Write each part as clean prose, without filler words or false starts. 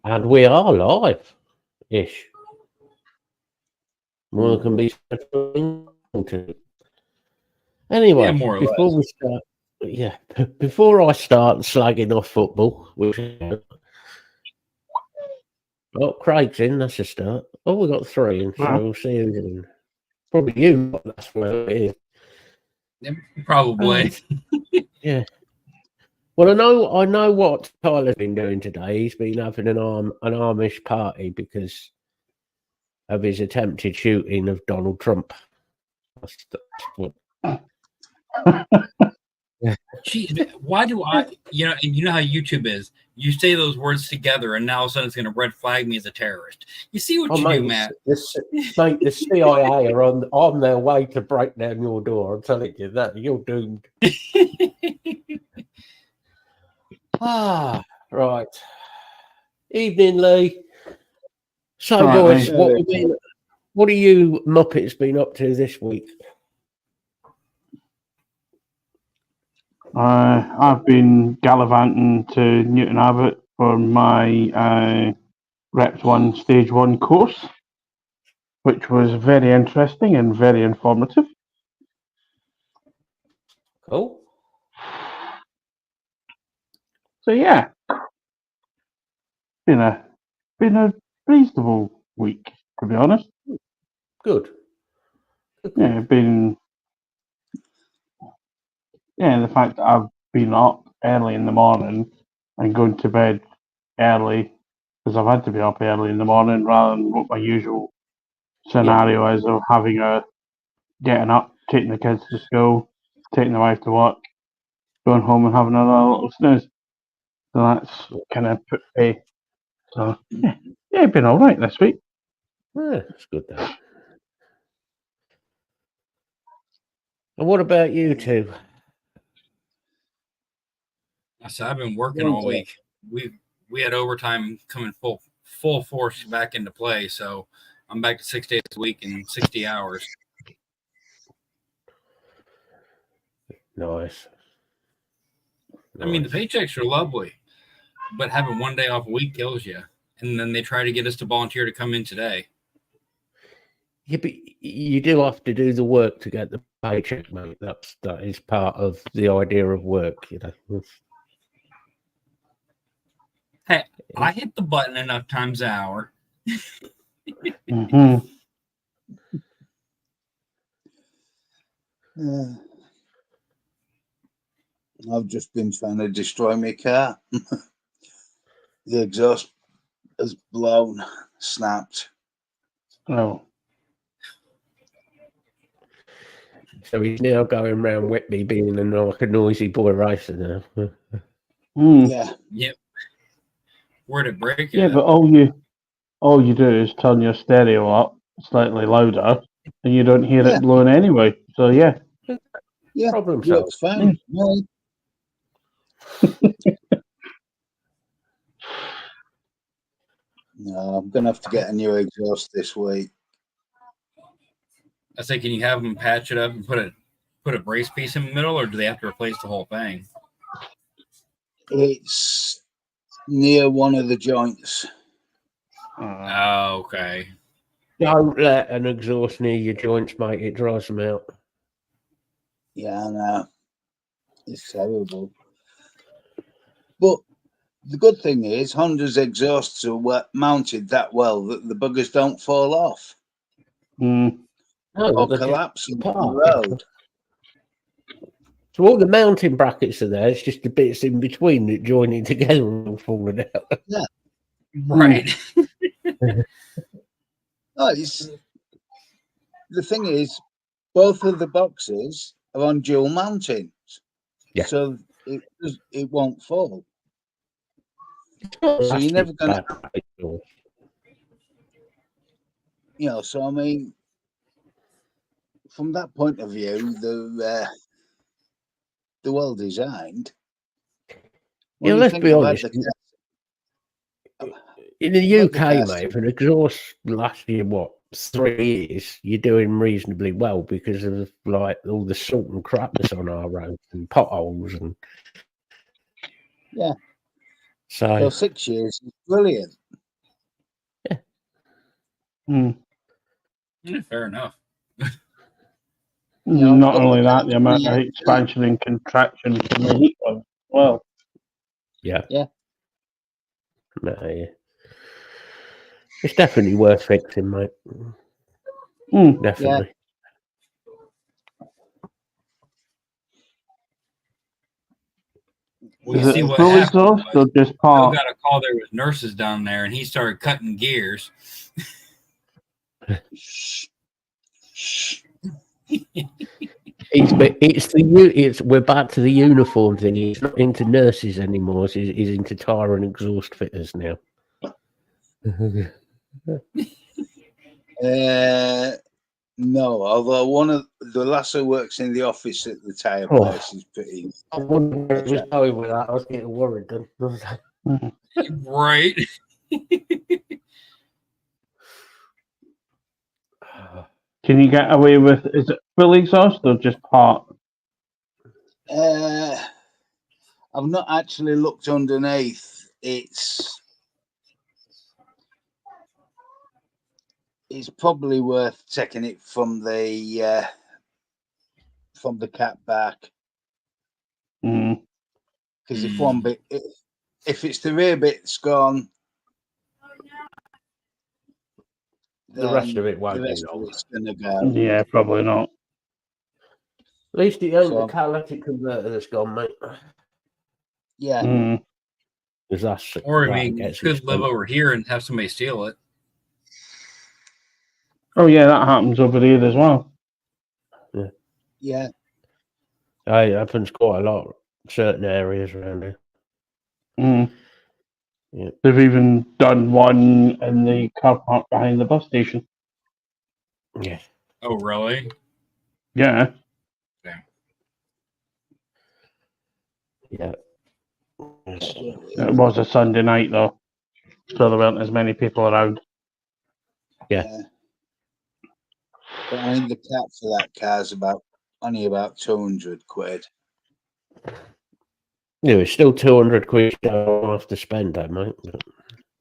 And we are live-ish. More can be said for England. Anyway, more or before less. we start, before I start slagging off football, which Craig's in, that's a start. Oh, we got three, and so we'll see who's in. Probably you, but that's where it is. Yeah, probably. Yeah. Well, I know what Tyler's been doing today. He's been having an Amish party because of his attempted shooting of Donald Trump. Gee, why do I? And you know how YouTube is. You say those words together, and now all of a sudden it's going to red flag me as a terrorist. You see what you do, Matt? The CIA are on their way to break down your door. I'm telling you that you're doomed. Right. Evening, Lee. So, boys, what are you Muppets been up to this week? I've been gallivanting to Newton Abbot for my Reps 1 Stage 1 course, which was very interesting and very informative. Cool. So yeah, been a reasonable week, to be honest. Good. Yeah, the fact that I've been up early in the morning and going to bed early because I've had to be up early in the morning rather than what my usual scenario is of getting up, taking the kids to school, taking the wife to work, going home and having another little snooze. So that's kind of put me. So yeah, been all right this week. Yeah, that's good though. And what about you two? So I've been working all week. We had overtime coming full force back into play, so I'm back to 6 days a week and 60 hours. Nice. I mean, the paychecks are lovely, but having 1 day off a week kills you. And then they try to get us to volunteer to come in today. Yeah, but you do have to do the work to get the paycheck, mate. That is part of the idea of work, you know. Hey, I hit the button enough times an hour. Mm-hmm. I've just been trying to destroy my car. The exhaust has blown, snapped. Oh. So he's now going around Whitby being like a noisy boy racer now. Yeah. Yep. Where'd it break? Yeah, but all you do is turn your stereo up slightly louder, and you don't hear it blowing anyway. So yeah. Yeah. Problem solved. Looks fine. No, I'm gonna have to get a new exhaust this week. I say, can you have them patch it up and put a brace piece in the middle, or do they have to replace the whole thing? It's near one of the joints. Oh, okay. Don't let an exhaust near your joints, mate. It dries them out. Yeah, I know. It's terrible. But the good thing is Honda's exhausts are mounted that well that the buggers don't fall off or collapse on the road. So all the mounting brackets are there. It's just the bits in between that join it together and all falling out. Yeah. Right. The thing is, both of the boxes are on dual mountings. Yeah. So it won't fall. So you're never going to, so I mean, from that point of view, they're well designed. Yeah, let's be honest. In the UK, mate, if an exhaust lasts you, 3 years, you're doing reasonably well because of like all the salt and crap that's on our roads and potholes and yeah. So 6 years is brilliant. Mm. Yeah, fair enough. Yeah, Not I've only got that, the amount of the- expansion and contraction from the heat one as well. Yeah. Yeah. No, yeah. It's definitely worth fixing, mate. Mm. Definitely. Well, Is you it see what full happened exhaust was or just Bill part? got a call. There was nurses down there, and he started cutting gears. Shh. Shh. We're back to the uniform thing. He's not into nurses anymore. He's into tire and exhaust fitters now. No, although one of the lass who works in the office at the tyre Oh. place is pretty. I wonder where it was going with that. I was getting worried then. Mm. Right. Can you get away with, is it full exhaust or just part? I've not actually looked underneath. It's probably worth taking it from the cat back, Mm. because if one bit, if it's the rear bit's gone, The rest of then it won't the be rest of long. it's gonna go. Yeah, probably not. At least it ain't So- the catalytic converter that's gone, mate. Yeah, Mm. Because that's Or I that mean, you gets could live expensive. over here and have somebody steal it. Oh, yeah, that happens over here as well. yeah. It happens quite a lot. Certain areas around here. Mm. Yeah. They've even done one in the car park behind the bus station. Yeah. Oh, really? Yeah. Yeah. It was a Sunday night, though. So there weren't as many people around. Yeah. But I mean, the cap for that car's only about 200 quid. Yeah, it's still 200 quid I don't have to spend that, mate. But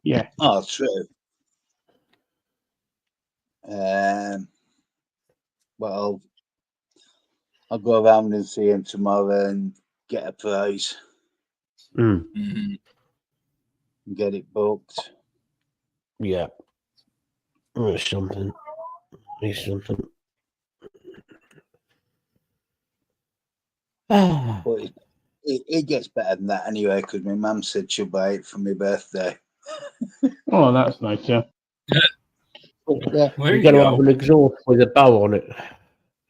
Yeah. Oh, true. Well, I'll go around and see him tomorrow and get a price Mm, Mhm. and get it booked. yeah. It's something. It's something. Ah, But it gets better than that anyway, because my mum said she'll buy it for my birthday. Oh, that's nice, yeah. Yeah. There you're you going to go. have an exhaust with a bow on it.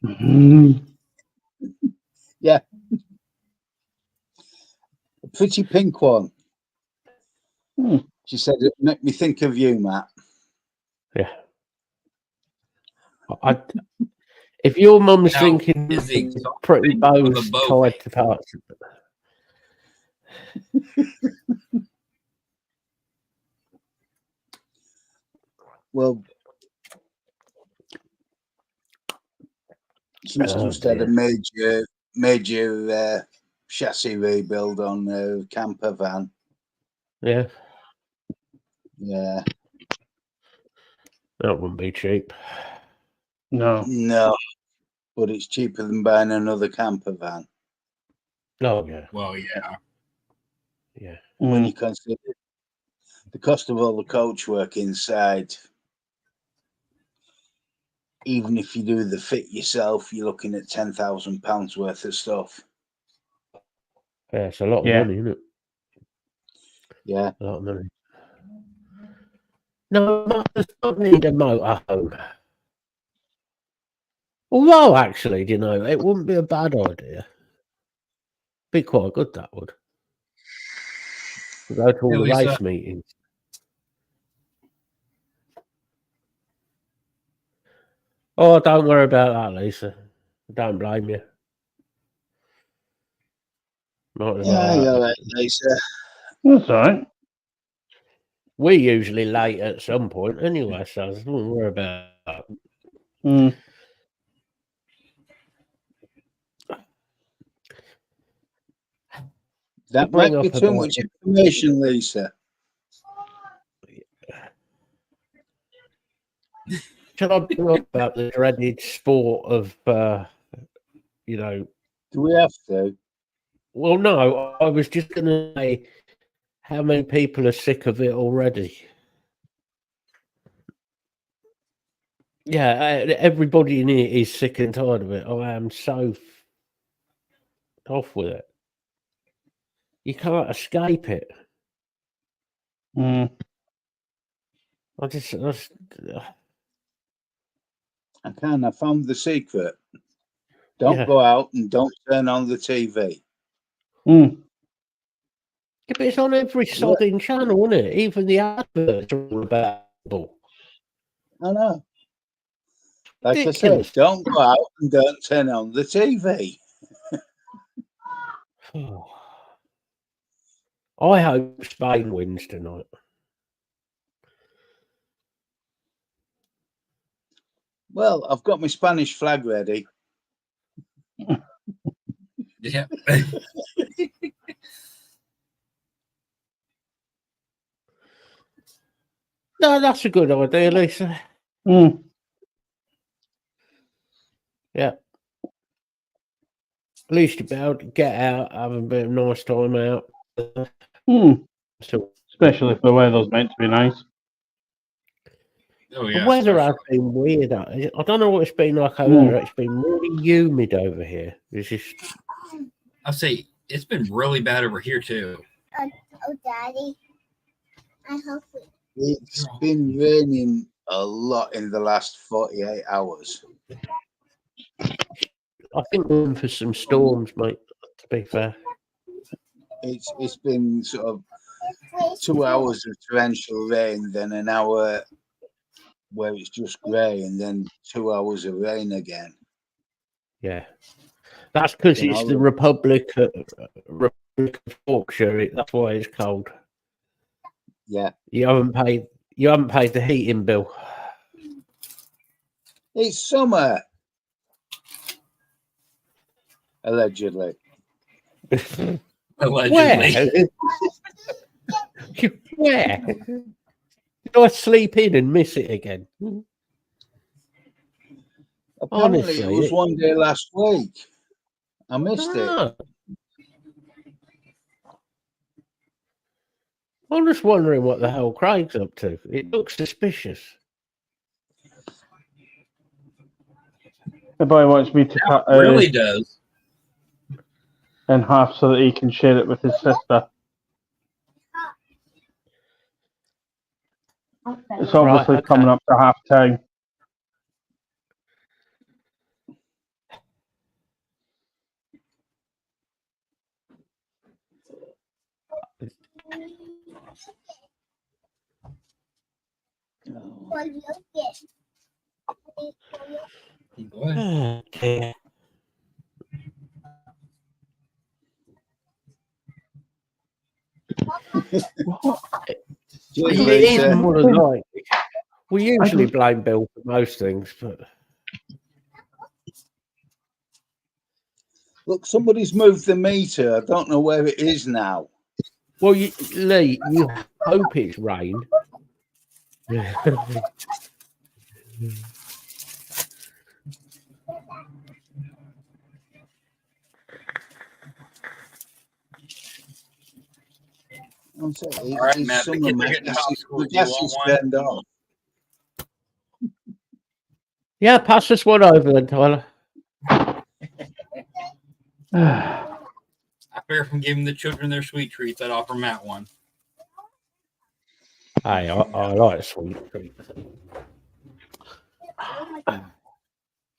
Mm. A pretty pink one. Hmm. She said it make me think of you, Matt. Yeah. If your mum's Now, thinking is the exhaust pretty pink or the bows bow tied pink? to parts. Well, she's Oh, just had a dear. major chassis rebuild on the camper van. Yeah, Yeah. that wouldn't be cheap. No. No, but it's cheaper than buying another camper van Oh, yeah. Well, yeah. Yeah. when Mm. you consider the cost of all the coach work inside. Even if you do the fit yourself, you're looking at £10,000 worth of stuff. Yeah, it's a lot of Yeah. money, isn't it? Yeah. A lot of money. No, I don't need a motorhome. Although, actually, you know, it wouldn't be a bad idea. Be quite good, that would. To go to all Hey, the Lisa. race meetings. Oh, don't worry about that, Lisa. Don't blame you. Not Yeah, about you're that. right, Lisa. That's all right. We're usually late at some point anyway, so don't worry about that. Mm. That Bring might be up too about much information, Lisa. Shall I bring up about the dreaded sport of, you know? Do we have to? Well, no, I was just going to say how many people are sick of it already. Yeah, everybody in here is sick and tired of it. I am so off with it. You can't escape it. Mm. I just I can. I found the secret. Don't Yeah. go out and don't turn on the TV. Mm. Yeah, but it's on every sodding channel, isn't it? Even the adverts are all about football. I know. Like I Ridiculous. said, don't go out and don't turn on the TV. I hope Spain wins tonight. Well, I've got my Spanish flag ready. Yeah. No, that's a good idea, Lisa. Mm. Yeah. At least you'll be able to get out, have a bit of nice time out. Mm. So Especially if the weather's meant to be nice. Oh the yeah. weather has especially. been weird. I don't know what it's been like over Mm. there. It's been really humid over here. It's just I'll say it's been really bad over here too. Oh, Daddy. I hope we. It's been raining a lot in the last 48 hours. I think we're in for some storms, mate, to be fair. It's been sort of 2 hours of torrential rain, then an hour where it's just grey, and then 2 hours of rain again. Yeah. That's because You it's know, the Republic of Yorkshire. That's why it's cold. Yeah. You haven't paid the heating bill. It's summer. Allegedly. Allegedly. Where? Did I sleep in and miss it again? Apparently, Honestly, it was one day last week. I missed it. Ah. I'm just wondering what the hell Craig's up to. It looks suspicious. The boy wants me to cut It really does. in half so that he can share it with his sister. It's obviously okay. coming up to half time. For you get. Go ahead. Oh, dear. Cheers, It is Lisa. more than like. We usually blame Bill for most things, but Look, somebody's moved the meter. I don't know where it is now. well, Lee, you hope it's rain. I'm saying, All right, it's Matt, the summer, kids are man. getting The homeschooled. Do you gas want is one? turned off. Yeah, pass this one over then, Tyler. I fear from giving the children their sweet treats, I'd offer Matt one. Hey, I like sweet treats.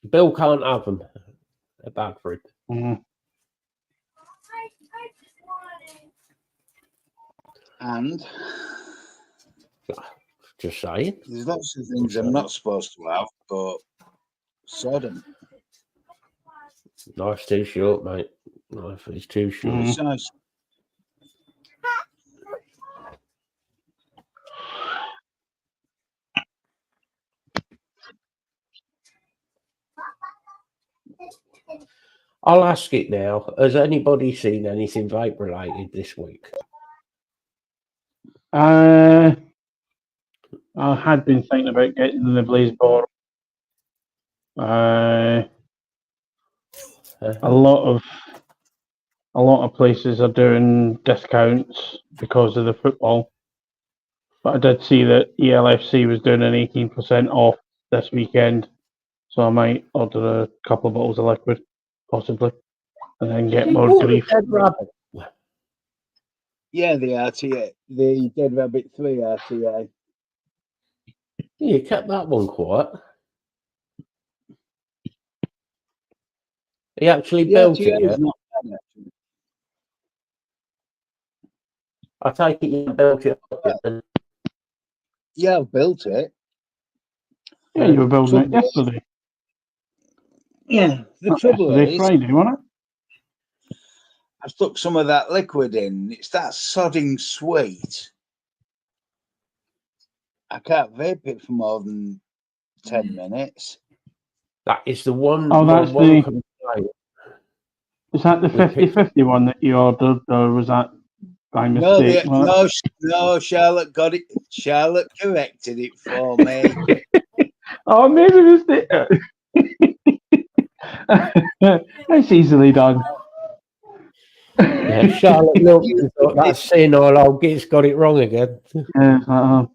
Bill can't have them. They're bad for him. Mm. And Just saying. there's lots of things I'm not supposed to have, but sodom. Life's too short, mate. Life is too short. Mm. Besides, I'll ask it now. Has anybody seen anything vape related this week? I I had been thinking about getting the Blaze-Boro. A lot of places are doing discounts because of the football. But I did see that ELFC was doing an 18% off this weekend, so I might order a couple of bottles of liquid, possibly, and then get more Bought the grief. Dead Rabbit. Yeah, the RTA, the Dead Rabbit 3 RTA. You kept that one quiet. He actually The built RTA it is yet? not bad, actually. I take it you built it up yet then? Yeah, I've built it. Yeah, you were building it Trouble- yesterday. Yeah, the Not trouble yesterday, is, Friday, wasn't it? I stuck some of that liquid in. It's that sodding sweet. I can't vape it for more than 10 minutes. That is the one. Oh, my that's one the- complaint. Is that the With 50-50 one that you ordered, or was that by No, mistake? no, Charlotte got it. Charlotte corrected it for me. Oh, I made a mistake. That's easily done. Yeah, Charlotte looked and thought that's senile old git's got it wrong again. Yeah,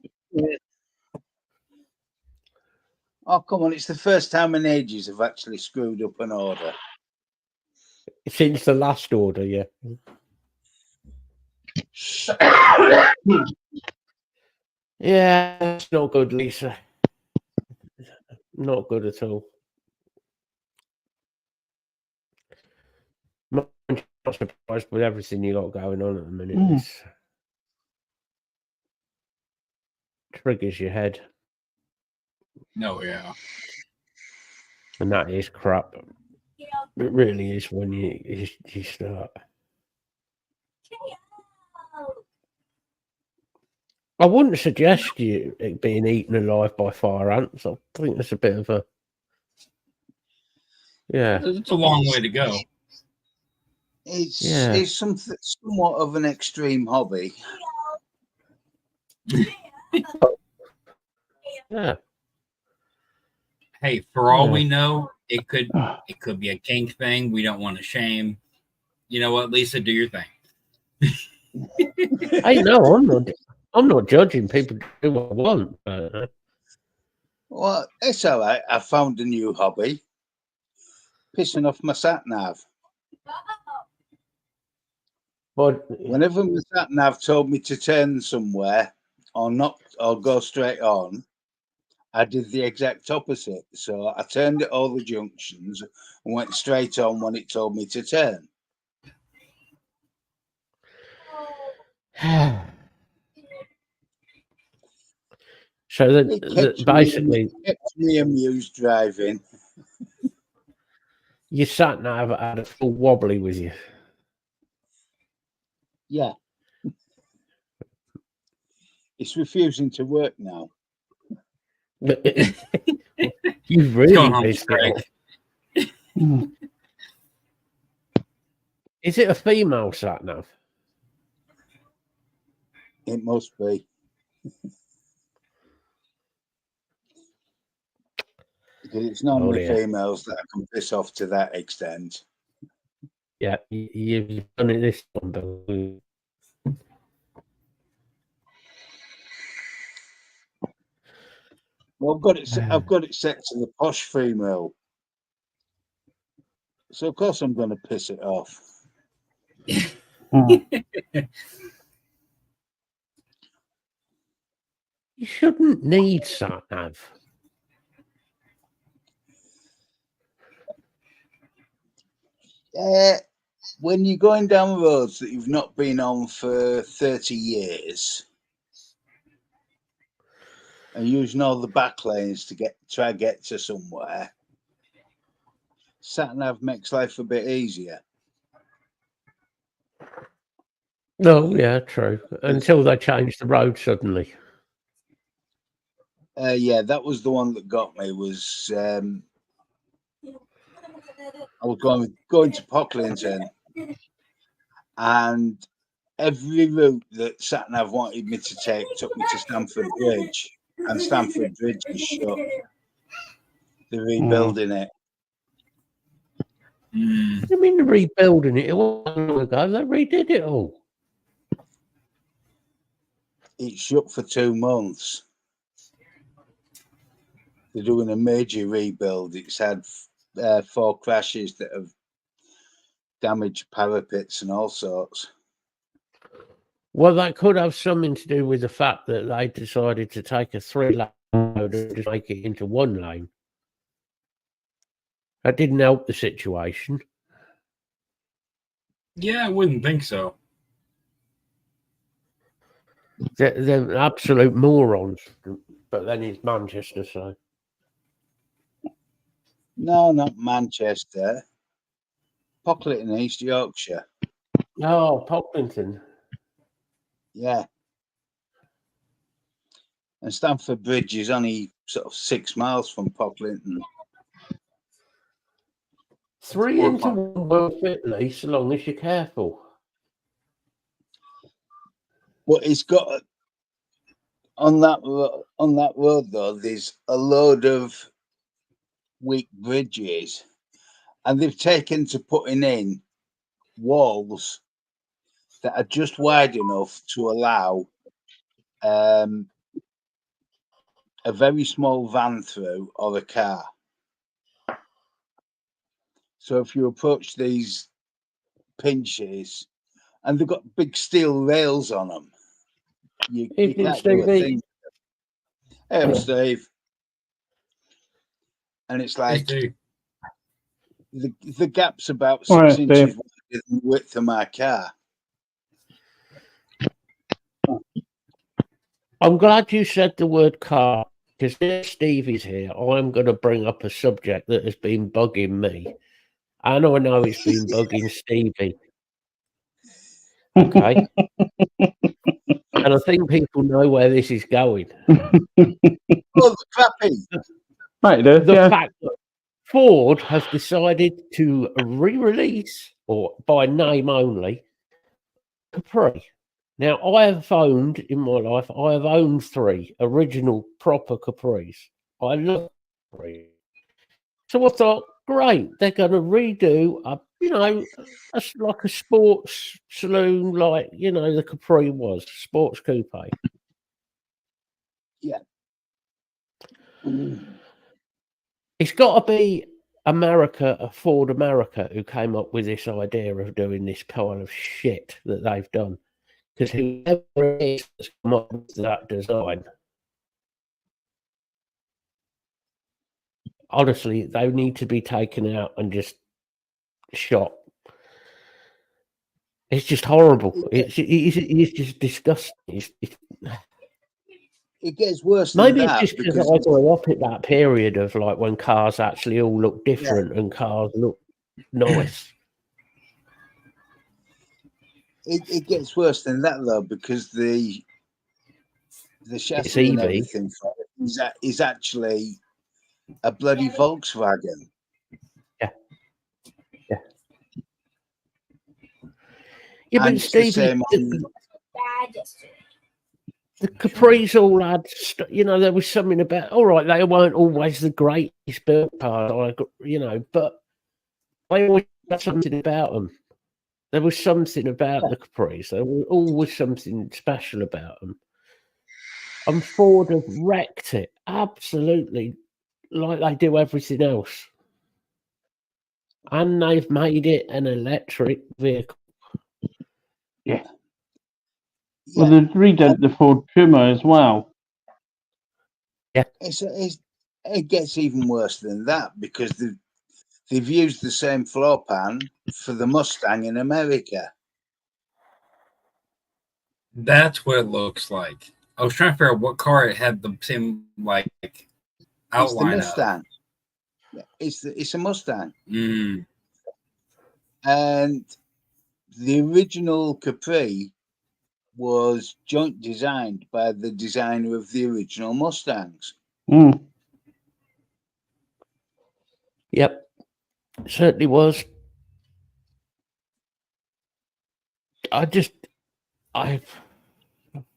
Oh, come on. It's the first time in ages I've actually screwed up an order. Since the last order, yeah. Yeah, it's not good, Lisa. Not good at all. I'm not surprised with everything you got going on at the minute. Mm. It's triggers your head, No, yeah. and that is crap. It really is when you start. I wouldn't suggest you it being eaten alive by fire ants. I think that's a bit of a It's a long way to go. It's something somewhat of an extreme hobby. Yeah. Hey, for all Yeah. we know, it could be a kink thing. We don't want to shame. You know what, Lisa? Do your thing. Hey, no, I'm not judging. People do what they want. But, Well, it's all right. I found a new hobby. Pissing off my sat nav. but Whenever my sat nav told me to turn somewhere or not or go straight on, I did the exact opposite. So I turned at all the junctions and went straight on when it told me to turn. so It that basically kept me amused driving. you sat nav had a full wobbly with you. Yeah. It's refusing to work now. You've Going really home missed it. straight. Mm. Is it a female sat nav? It must be. Because it's normally dear. females that I can piss off to that extent. Yeah, you've done it this one, Bill. Well, I've got it set to the posh female. So of course I'm going to piss it off. Mm. You shouldn't need sat nav. When you're going down roads that you've not been on for 30 years and using all the back lanes to try to get to somewhere, sat nav makes life a bit easier. No, yeah, true. Until they changed the road suddenly. Yeah, that was the one that got me. Was I was going to Pocklington, and every route that SatNav wanted me to take took me to Stamford Bridge. and Stamford Bridge is shut. They're rebuilding it. Mm. What do you mean they're rebuilding it? It wasn't long ago. They redid it all. It's shut for 2 months. They're doing a major rebuild. It's had 4 crashes that have damaged parapets and all sorts. Well, that could have something to do with the fact that they decided to take a 3-lane road and just make it into 1 lane. That didn't help the situation. Yeah, I wouldn't think so. They're absolute morons. But then it's Manchester, so. No, not Manchester. Pocklet in East Yorkshire. Oh, Pocklington. Yeah. And Stamford Bridge is only sort of 6 miles from Pocklington. 3 into 1 will fit, Lee, so long as you're careful. But it's got on that road though. There's a load of weak bridges, and they've taken to putting in walls that are just wide enough to allow a very small van through or a car. So if you approach these pinches, and they've got big steel rails on them, you Evening, can't do a Stevie. thing. Hey, I'm Steve. And it's Hey, like Steve. the gap's about 6 All right, inches Steve. wider than the width of my car. I'm glad you said the word car, because now Stevie's here, I'm going to bring up a subject that has been bugging me. And I know it's been bugging Stevie. Okay. And I think people know where this is going. Oh, the crappy. Right, do. The Yeah. fact that Ford have decided to re-release, or by name only, Capri. Now, I have owned, in my life, I have owned 3 original proper Capris. I love Capri. So I thought, great, they're going to redo like a sports saloon, like, the Capri was, sports coupe. Yeah. It's got to be Ford America, who came up with this idea of doing this pile of shit that they've done. Because whoever it is that's come up with that design, honestly, they need to be taken out and just shot. It's just horrible. It's just disgusting. It gets worse Maybe than it's that just because because I grew up at that period of like when cars actually all look different and cars look nice. it gets worse than that though, because the chassis and EV. everything for it is actually a bloody Volkswagen. Yeah, And but it's the Stevie, same on, the Capris all had, there was something about. All right, they weren't always the greatest built cars, but they always had something about them. There was something about the Capris. There was always something special about them. And Ford have wrecked it absolutely, like they do everything else. And they've made it an electric vehicle. Yeah. Well, they've redone the Ford Puma as well. it gets even worse than that because they've used the same floor pan for the Mustang in America. That's what it looks like. I was trying to figure out what car it had the same outline It's the Mustang. of. Yeah, it's a Mustang. Mm. And the original Capri was joint designed by the designer of the original Mustangs. Mm. Yep, it certainly was.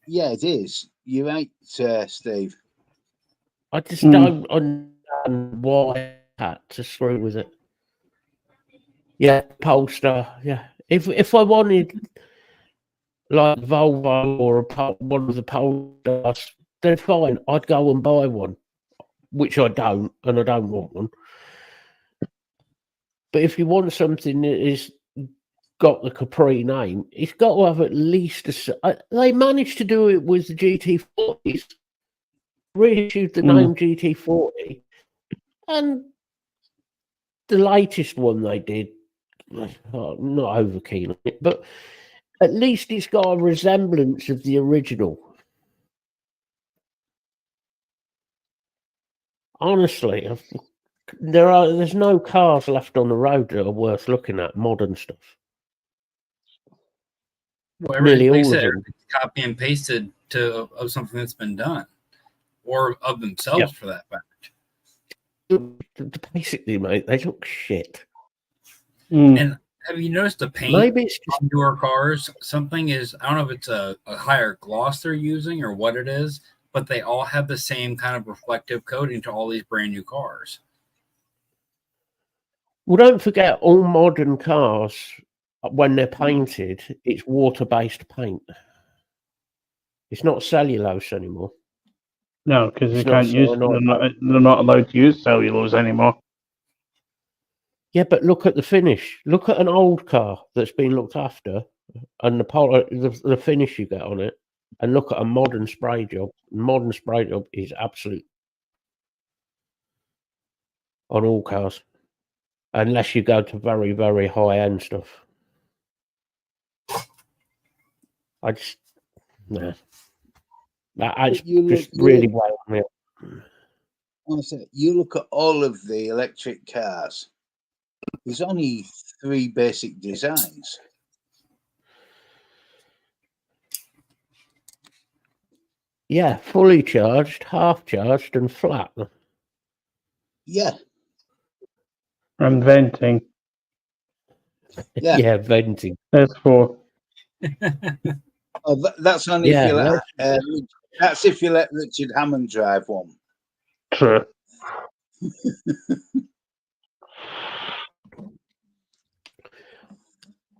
Yeah, it is. You're right, Steve. I just don't understand why I had to screw with it. Yeah, Polestar. Yeah, if I wanted like Volvo or one of the Polestars, then fine. I'd go and buy one, which I don't, and I don't want one. But if you want something that is got the Capri name, it's got to have at least they managed to do it with the GT40s. Reissued the name GT40, and the latest one they did, I'm not over keen on it, but at least it's got a resemblance of the original. Honestly, there's no cars left on the road that are worth looking at, modern stuff. Well, Nearly like I all said, of them. copy and pasted of something that's been done, or of themselves for that fact. Basically, mate, they look shit. And have you noticed the paint Maybe it's just on newer cars? Something is, I don't know if it's a higher gloss they're using or what it is, but they all have the same kind of reflective coating to all these brand new cars. well, don't forget, all modern cars, when they're painted, it's water-based paint. It's not cellulose anymore. No, because they It's not can't use. cyanide. They're not allowed to use cellulose anymore. Yeah, but look at the finish. Look at an old car that's been looked after, and the finish you get on it, and look at a modern spray job. Modern spray job is absolute on all cars, unless you go to very, very high end stuff. I just no. That's just really well me up. Honestly, you look at all of the electric cars. There's only 3 basic designs. Yeah, fully charged, half charged, and flat. Yeah, And venting. Yeah. Yeah, venting. That's 4. oh, that's only Yeah, if you let. That's if you let Richard Hammond drive one. True.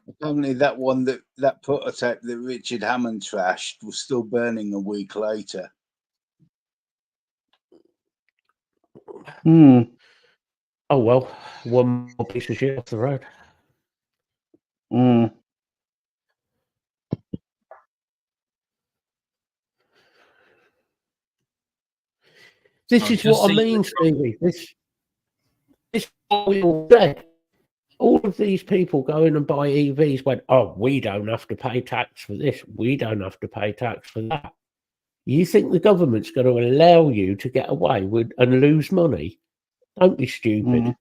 Apparently, that prototype that Richard Hammond trashed was still burning a week later. Hmm. Oh well, one more piece of shit off the road. Hmm. This Oh, is just what I see- mean, Stevie. This is what we all said. All of these people go in and buy EVs went, oh, we don't have to pay tax for this. We don't have to pay tax for that. You think the government's going to allow you to get away with and lose money? Don't be stupid.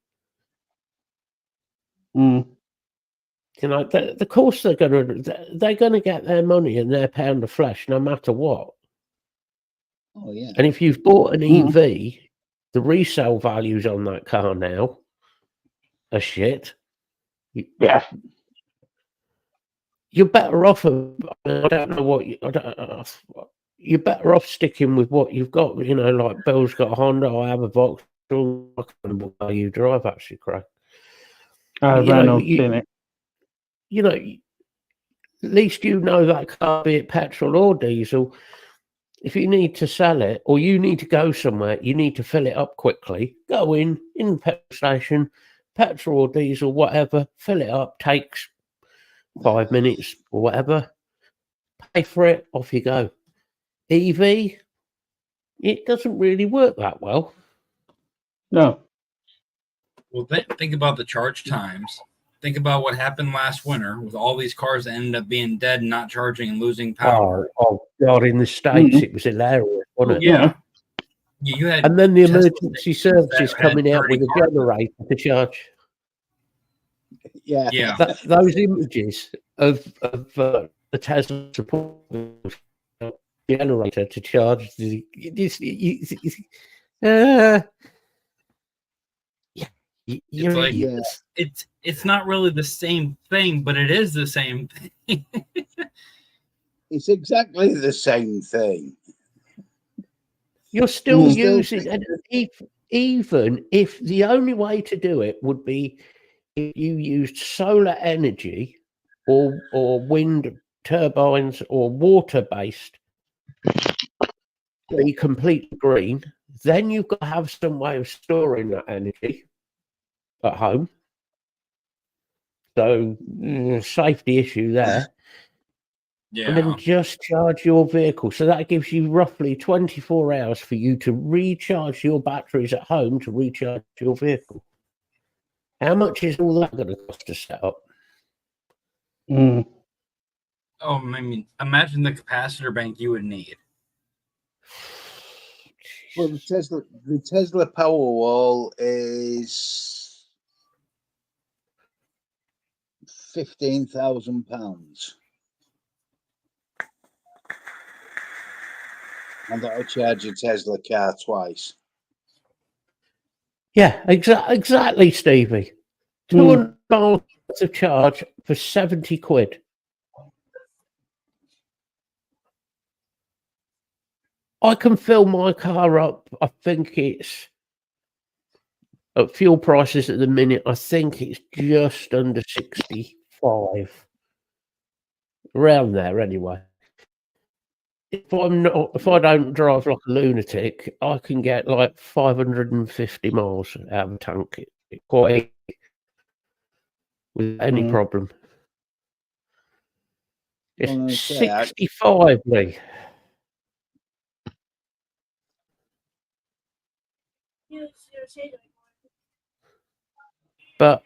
Hmm. You know, of course they're going to get their money and their pound of flesh no matter what. Oh yeah. And if you've bought an EV, the resale values on that car now are shit. Yeah. You're better off. I don't know what you're better off sticking with what you've got. You know, like Bill's got a Honda. I have a Vauxhall. I can't remember how you drive, actually, Craig. Renault Scenic. You know, at least you know that car, be it petrol or diesel. If you need to sell it or you need to go somewhere, you need to fill it up quickly. Go in the petrol station, petrol or diesel, whatever, fill it up, takes 5 minutes or whatever. Pay for it, off you go. EV, it doesn't really work that well. No. Well, think about the charge times. Think about what happened last winter with all these cars that ended up being dead and not charging and losing power. Oh God! In the States, it was hilarious, wasn't it? Yeah. You had, and then the Tesla emergency services that coming had out with 30 a cars. generator to charge. Yeah. Those images of the Tesla support generator to charge the. It's not really the same thing, but it is the same thing. It's exactly the same thing. You're still Mm. Still using, and even if the only way to do it would be if you used solar energy or wind turbines or water based, be completely green, then you've got to have some way of storing that energy at home. So safety issue there. And then Yeah. just charge your vehicle. So that gives you roughly 24 hours for you to recharge your batteries at home to recharge your vehicle. How much is all that going to cost to set up? Mm. Oh, I mean, imagine the capacitor bank you would need. Well, the Tesla Powerwall is £15,000, and that'll charge your Tesla car twice. Yeah, exactly, Stevie. 200 miles of charge for 70 quid. I can fill my car up. I think it's at fuel prices at the minute. I think it's just under 65, around there anyway. If I don't drive like a lunatic, I can get like 550 miles out of a tank quite with any problem. It's 65, Lee. But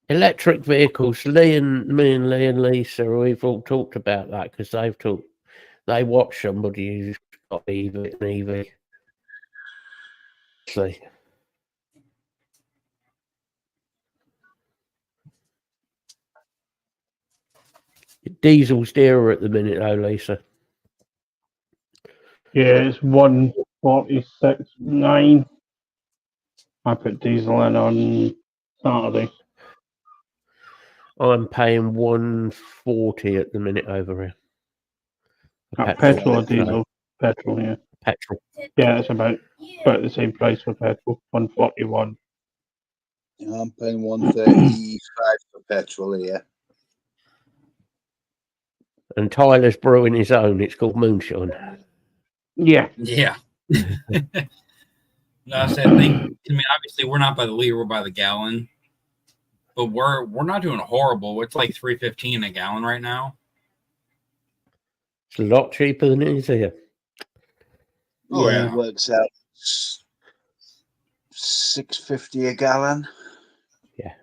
electric vehicles, me and Lee and Lisa, we've all talked about that because they watch somebody who's got an EV. See. Diesel's dearer at the minute, though, Lisa. Yeah, it's 146.9. I put diesel in on Saturday. I'm paying 140 at the minute over here. Petrol or diesel? Petrol, yeah. Petrol. Yeah, it's about the same price for petrol, 141. I'm paying 135 for petrol here. And Tyler's brewing his own. It's called Moonshine. Yeah. Yeah. No, I said, I mean, obviously we're not by the liter, we're by the gallon, but we're not doing horrible. It's like $3.15 a gallon right now. It's a lot cheaper than it is here. Oh, yeah. It works out $6.50 a gallon. Yeah.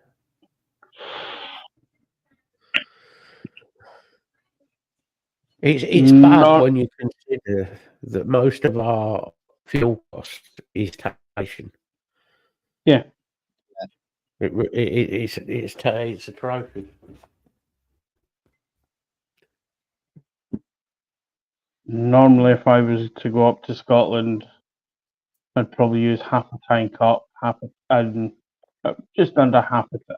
It's bad when you consider that most of our fuel cost is taxation. Yeah. It's atrocious. Normally, if I was to go up to Scotland, I'd probably use half a tank up, just under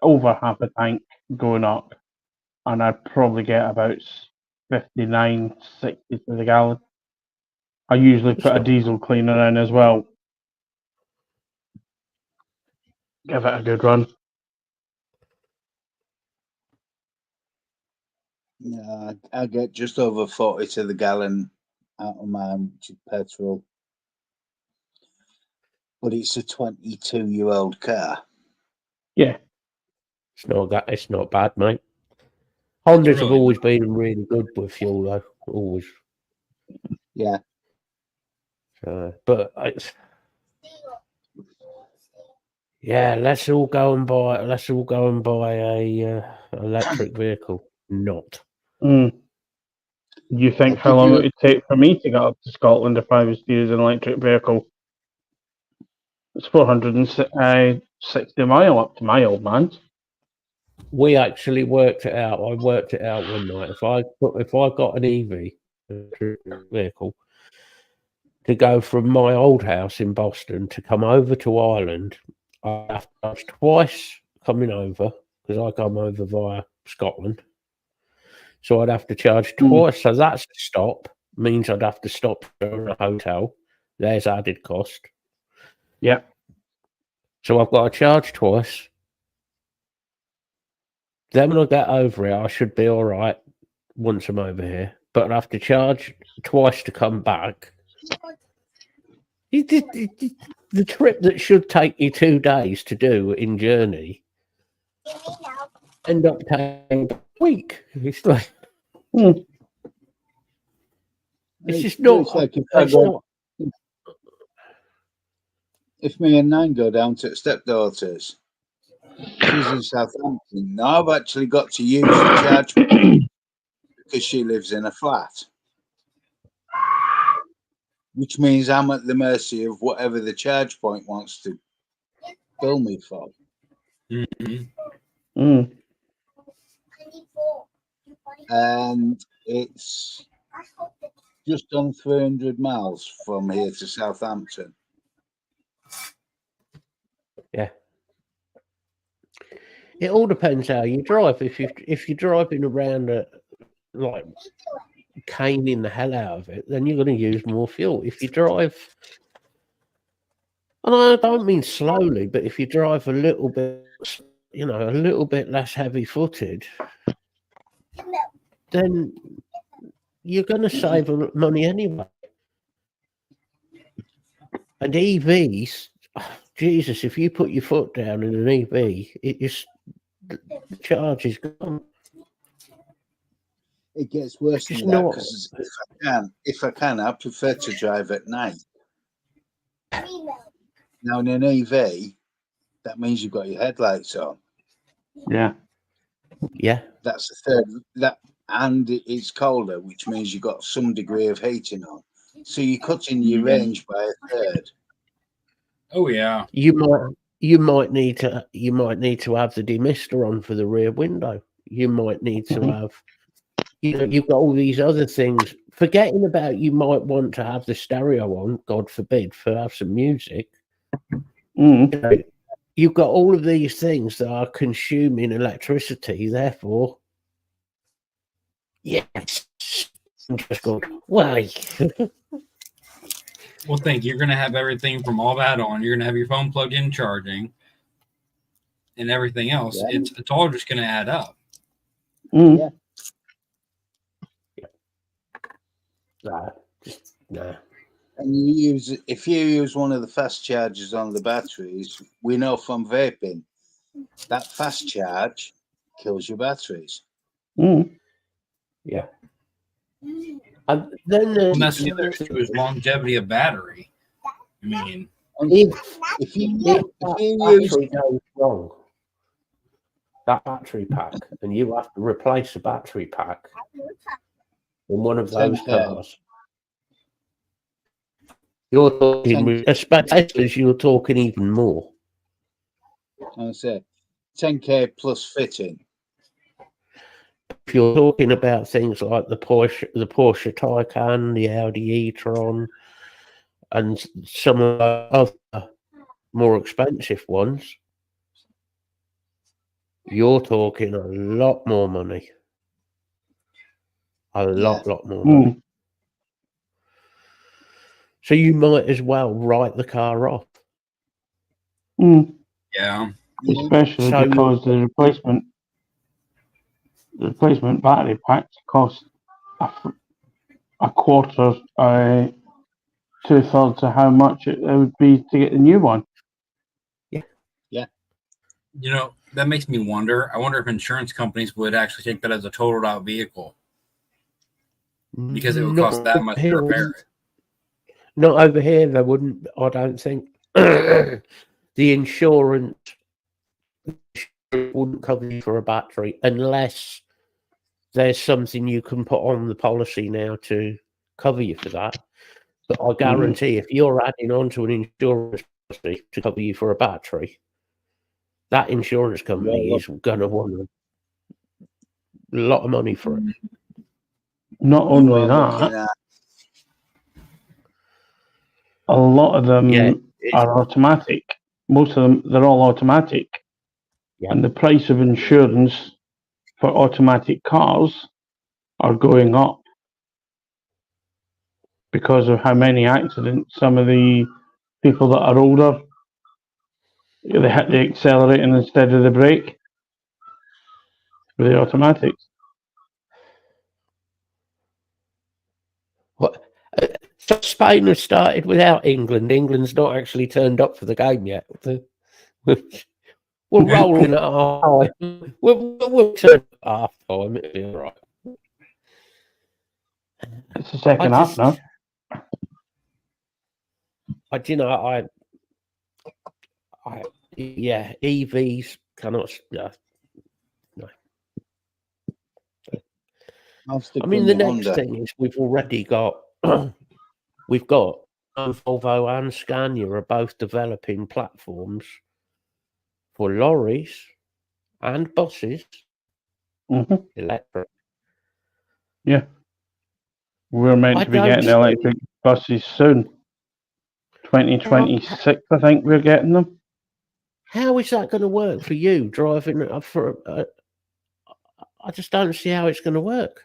over half a tank going up, and I'd probably get about 59, 60 to the gallon. I usually put a diesel cleaner in as well. Give it a good run. Yeah, I get just over 40 to the gallon out of mine, which is petrol. But it's a 22-year-old car. Yeah. It's not bad, mate. Hondas have really always been really good with fuel, though. Always. Yeah. But it's... Yeah, let's all go and buy a electric vehicle. Not. You think how long it would take for me to get up to Scotland if I was to use an electric vehicle? It's 460 mile up to my old man's. We actually worked it out. I worked it out one night. If I got an EV vehicle to go from my old house in Boston to come over to Ireland, I have to charge twice coming over because I come over via Scotland. So I'd have to charge twice. So that's a stop. means I'd have to stop at a hotel. There's added cost. Yeah. So I've got to charge twice. Then when I get over here, I should be all right once I'm over here. But I have to charge twice to come back. The trip that should take you 2 days to do in journey end up taking a week. It's like it's just not. It's like if me and Nan go down to stepdaughter's, she's in Southampton. Now I've actually got to use the charge because she lives in a flat, which means I'm at the mercy of whatever the charge point wants to bill me for. And it's just on 300 miles from here to Southampton. Yeah. It all depends how you drive. If you're driving around like caning the hell out of it, then you're going to use more fuel. If you drive, and I don't mean slowly, but if you drive a little bit, a little bit less heavy-footed, then you're going to save money anyway. And EVs, Jesus, if you put your foot down in an EV, the charge is gone. It gets worse than that because if I can, I prefer to drive at night. Now in an EV, that means you've got your headlights on. Yeah. Yeah. That's the third. And it's colder, which means you've got some degree of heating on. So you're cutting your range by a third. Oh yeah. You might need to have the demister on for the rear window. You might need to have, you've got all these other things. Forgetting about you might want to have the stereo on, God forbid, for have some music. You've got all of these things that are consuming electricity. Therefore, yes, I'm just going, why? Well, think you're going to have everything from all that on. You're going to have your phone plugged in, charging, and everything else. Yeah. It's all just going to add up. Yeah. No. And if you use one of the fast chargers on the batteries, we know from vaping that fast charge kills your batteries. Yeah. And then that's the other issue is longevity of battery. I mean, if you use goes wrong, that battery pack, and you have to replace a battery pack in one of those cars. You're talking, especially as you're talking even more. I say 10K plus fitting. If you're talking about things like the Porsche Taycan, the Audi e-tron, and some of the other more expensive ones, you're talking a lot more money. A lot more money. So you might as well write the car off. Yeah. Especially because the replacement battery packs cost a quarter, 2/3 of how much it would be to get the new one. Yeah. That makes me wonder. I wonder if insurance companies would actually take that as a totaled out vehicle because it would cost that much to repair it. Not over here, they wouldn't. I don't think the insurance wouldn't cover you for a battery unless there's something you can put on the policy now to cover you for that. But I guarantee if you're adding on to an insurance policy to cover you for a battery, that insurance company is going to want a lot of money for it. Not only that, a lot of them are automatic. Most of them, they're all automatic. Yeah. And the price of insurance for automatic cars are going up. because of how many accidents. Some of the people that are older, they hit the accelerator instead of the brake with the automatics. What? So Spain has started without England. England's not actually turned up for the game yet. We're rolling at half time. We'll turn at half time. It'll be all right. It's the second half now. Yeah, EVs cannot. No. I'll stick I mean, with the my next Honda. thing is we've already got. We've got Volvo and Scania are both developing platforms for lorries and buses, electric. Yeah. We're meant I to be don't getting see- electric buses soon. 2026, I think we're getting them. How is that going to work for you driving for? I just don't see how it's going to work.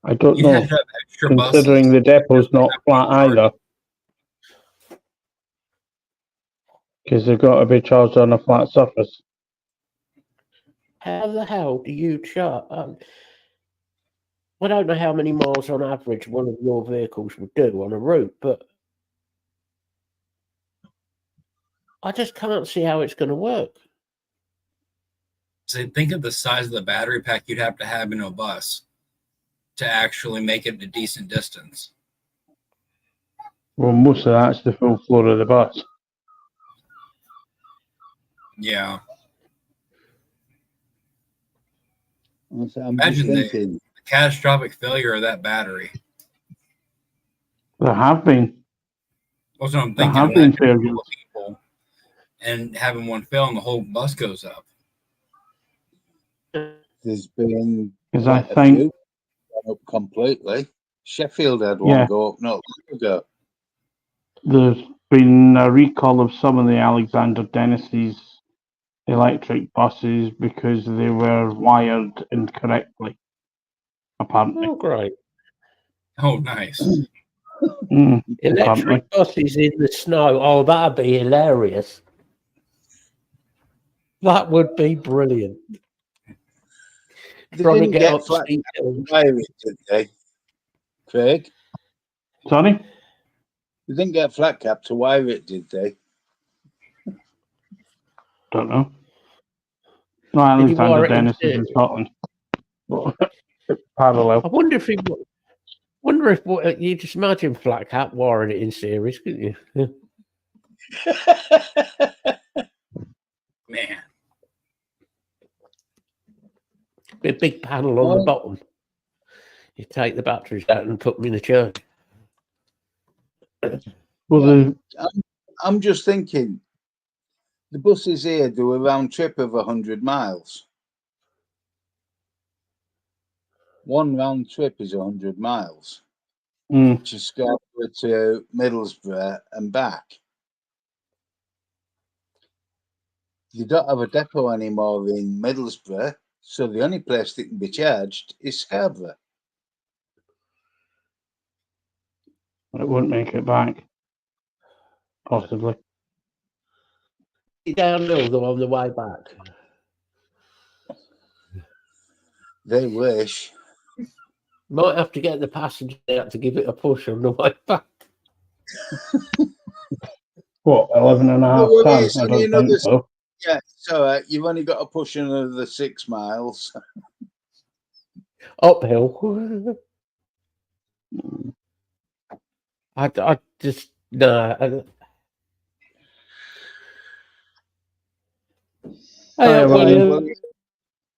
I don't You know, have to have extra considering buses. the depot's not flat either. Because they've got to be charged on a flat surface. How the hell do you charge? I don't know how many miles on average one of your vehicles would do on a route, but I just can't see how it's going to work. So think of the size of the battery pack you'd have to have in a bus to actually make it a decent distance. Well, most of that's the full floor of the bus. Yeah. I'm just Imagine thinking. the catastrophic failure of that battery. There have been. That's what I'm There thinking. have been Imagine failures. people and having one fail and the whole bus goes up. There's been Because I quite a think, few gone up completely. Sheffield had one Yeah. go up not long ago. there's been a recall of some of the Alexander Dennis's electric buses because they were wired incorrectly, apparently. Oh, great. Oh, nice. Apparently. Electric buses in the snow. Oh, that'd be hilarious. That would be brilliant. They Trying to didn't get get up flat steep hills. wiring, did they, Craig? Sorry? They didn't get flat cap to wire it, did they? Don't know. No, Did you wire Alexander it Dennis is into- in Scotland. Parallel. I wonder if you just imagine Flat Cap wiring it in series, couldn't you? Man. Be a big panel on the bottom. You take the batteries out and put them in the church. Well, I'm just thinking, the buses here do a round trip of 100 miles. One round trip is 100 miles, which is Scarborough to Middlesbrough and back. You don't have a depot anymore in Middlesbrough, so the only place that can be charged is Scarborough. it won't make it back. Possibly. Downhill though on the way back. They wish. Might have to get the passenger out to give it a push on the way back. What, 11 and a half Well, tons? it's I only don't think another- so. Yeah, it's all right. You've only got to push another 6 miles. Uphill. I just no. Hey, William.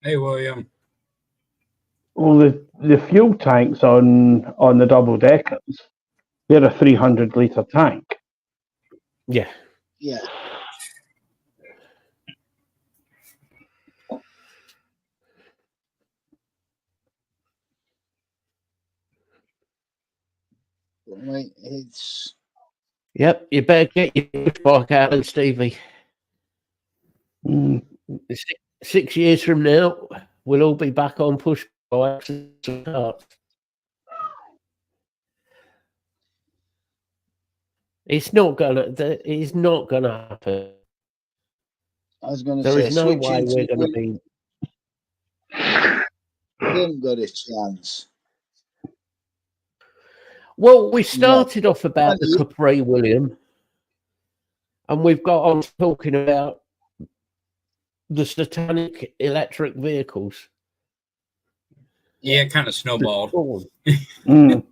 Hey, William. Well, the fuel tanks on the double deckers, they're a 300 litre tank. Yeah. Yeah. I mean, it's Yep. You better get your push bike out, then, Stevie. 6 years from now, we'll all be back on push bikes and carts. It's not gonna. It's not gonna happen. I was going to There say, is no way switching we're to going to be. haven't got a chance. Well, we started off about the You- Capri, William, and we've got on talking about the satanic electric vehicles. Yeah, it kind of snowballed. Mm.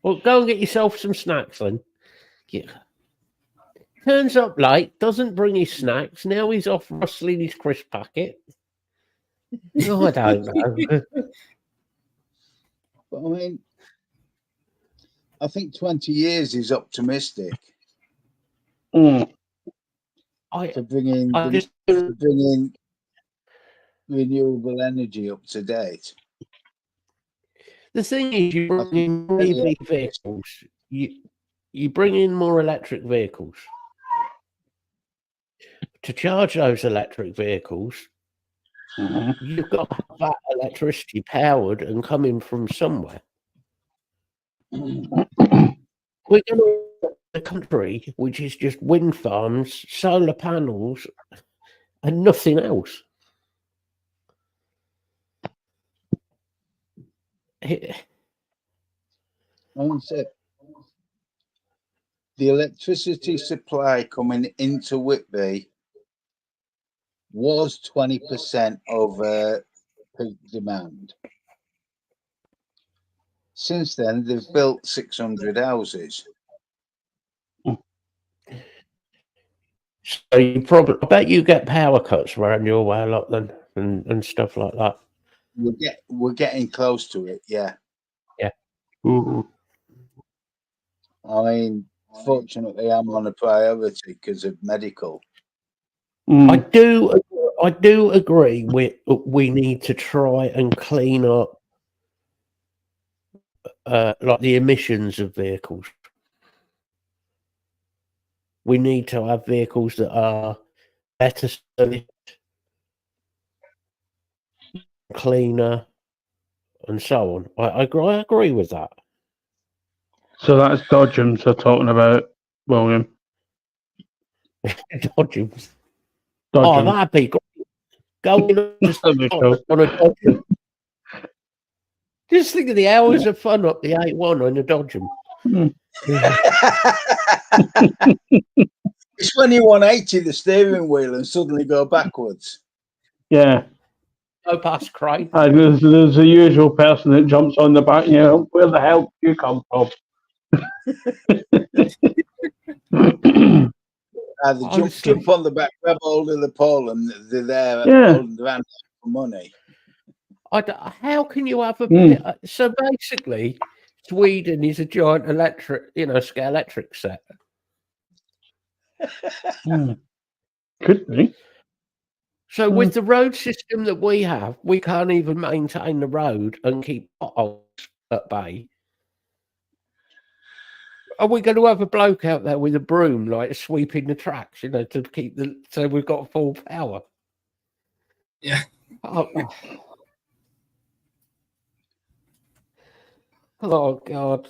Well, go and get yourself some snacks then. Yeah. Turns up late, doesn't bring his snacks. Now he's off rustling his crisp packet. No, I don't know. But I mean, I think 20 years is optimistic Mm. for bringing I just renewable energy up to date. the thing is, you bring in more EV vehicles. You bring in more electric vehicles. To charge those electric vehicles, Mhm. you've got to have that electricity powered and coming from somewhere. We're going to a country which is just wind farms, solar panels, and nothing else. The electricity supply coming into Whitby was 20% over peak demand. Since then, they've built 600 houses. So you probably, I bet you get power cuts around your way a lot then, and stuff like that. We're getting close to it, yeah. Mm. I mean, fortunately, I'm on a priority because of medical. Mm. I do agree. We need to try and clean up like the emissions of vehicles. We need to have vehicles that are better serviced, cleaner, and so on. I agree with that. So that's Dodgems they're talking about, William. Dodgems. Oh, Dodgems. that'd be great. Going on That'd be cool. on a Dodgem. Just think of the hours of fun up the A1 on a Dodgem. It's when you 180 the steering wheel and suddenly go backwards. Yeah. Go past Craig. There's the usual person that jumps on the back, where the hell do you come from? They jump on the back, grab hold of the pole, and they're there holding around for money. How can you have a so basically Sweden is a giant electric set. Could be. So with the road system that we have, we can't even maintain the road and keep potholes at bay. Are we going to have a bloke out there with a broom, like sweeping the tracks, to keep so we've got full power? Yeah. Oh God.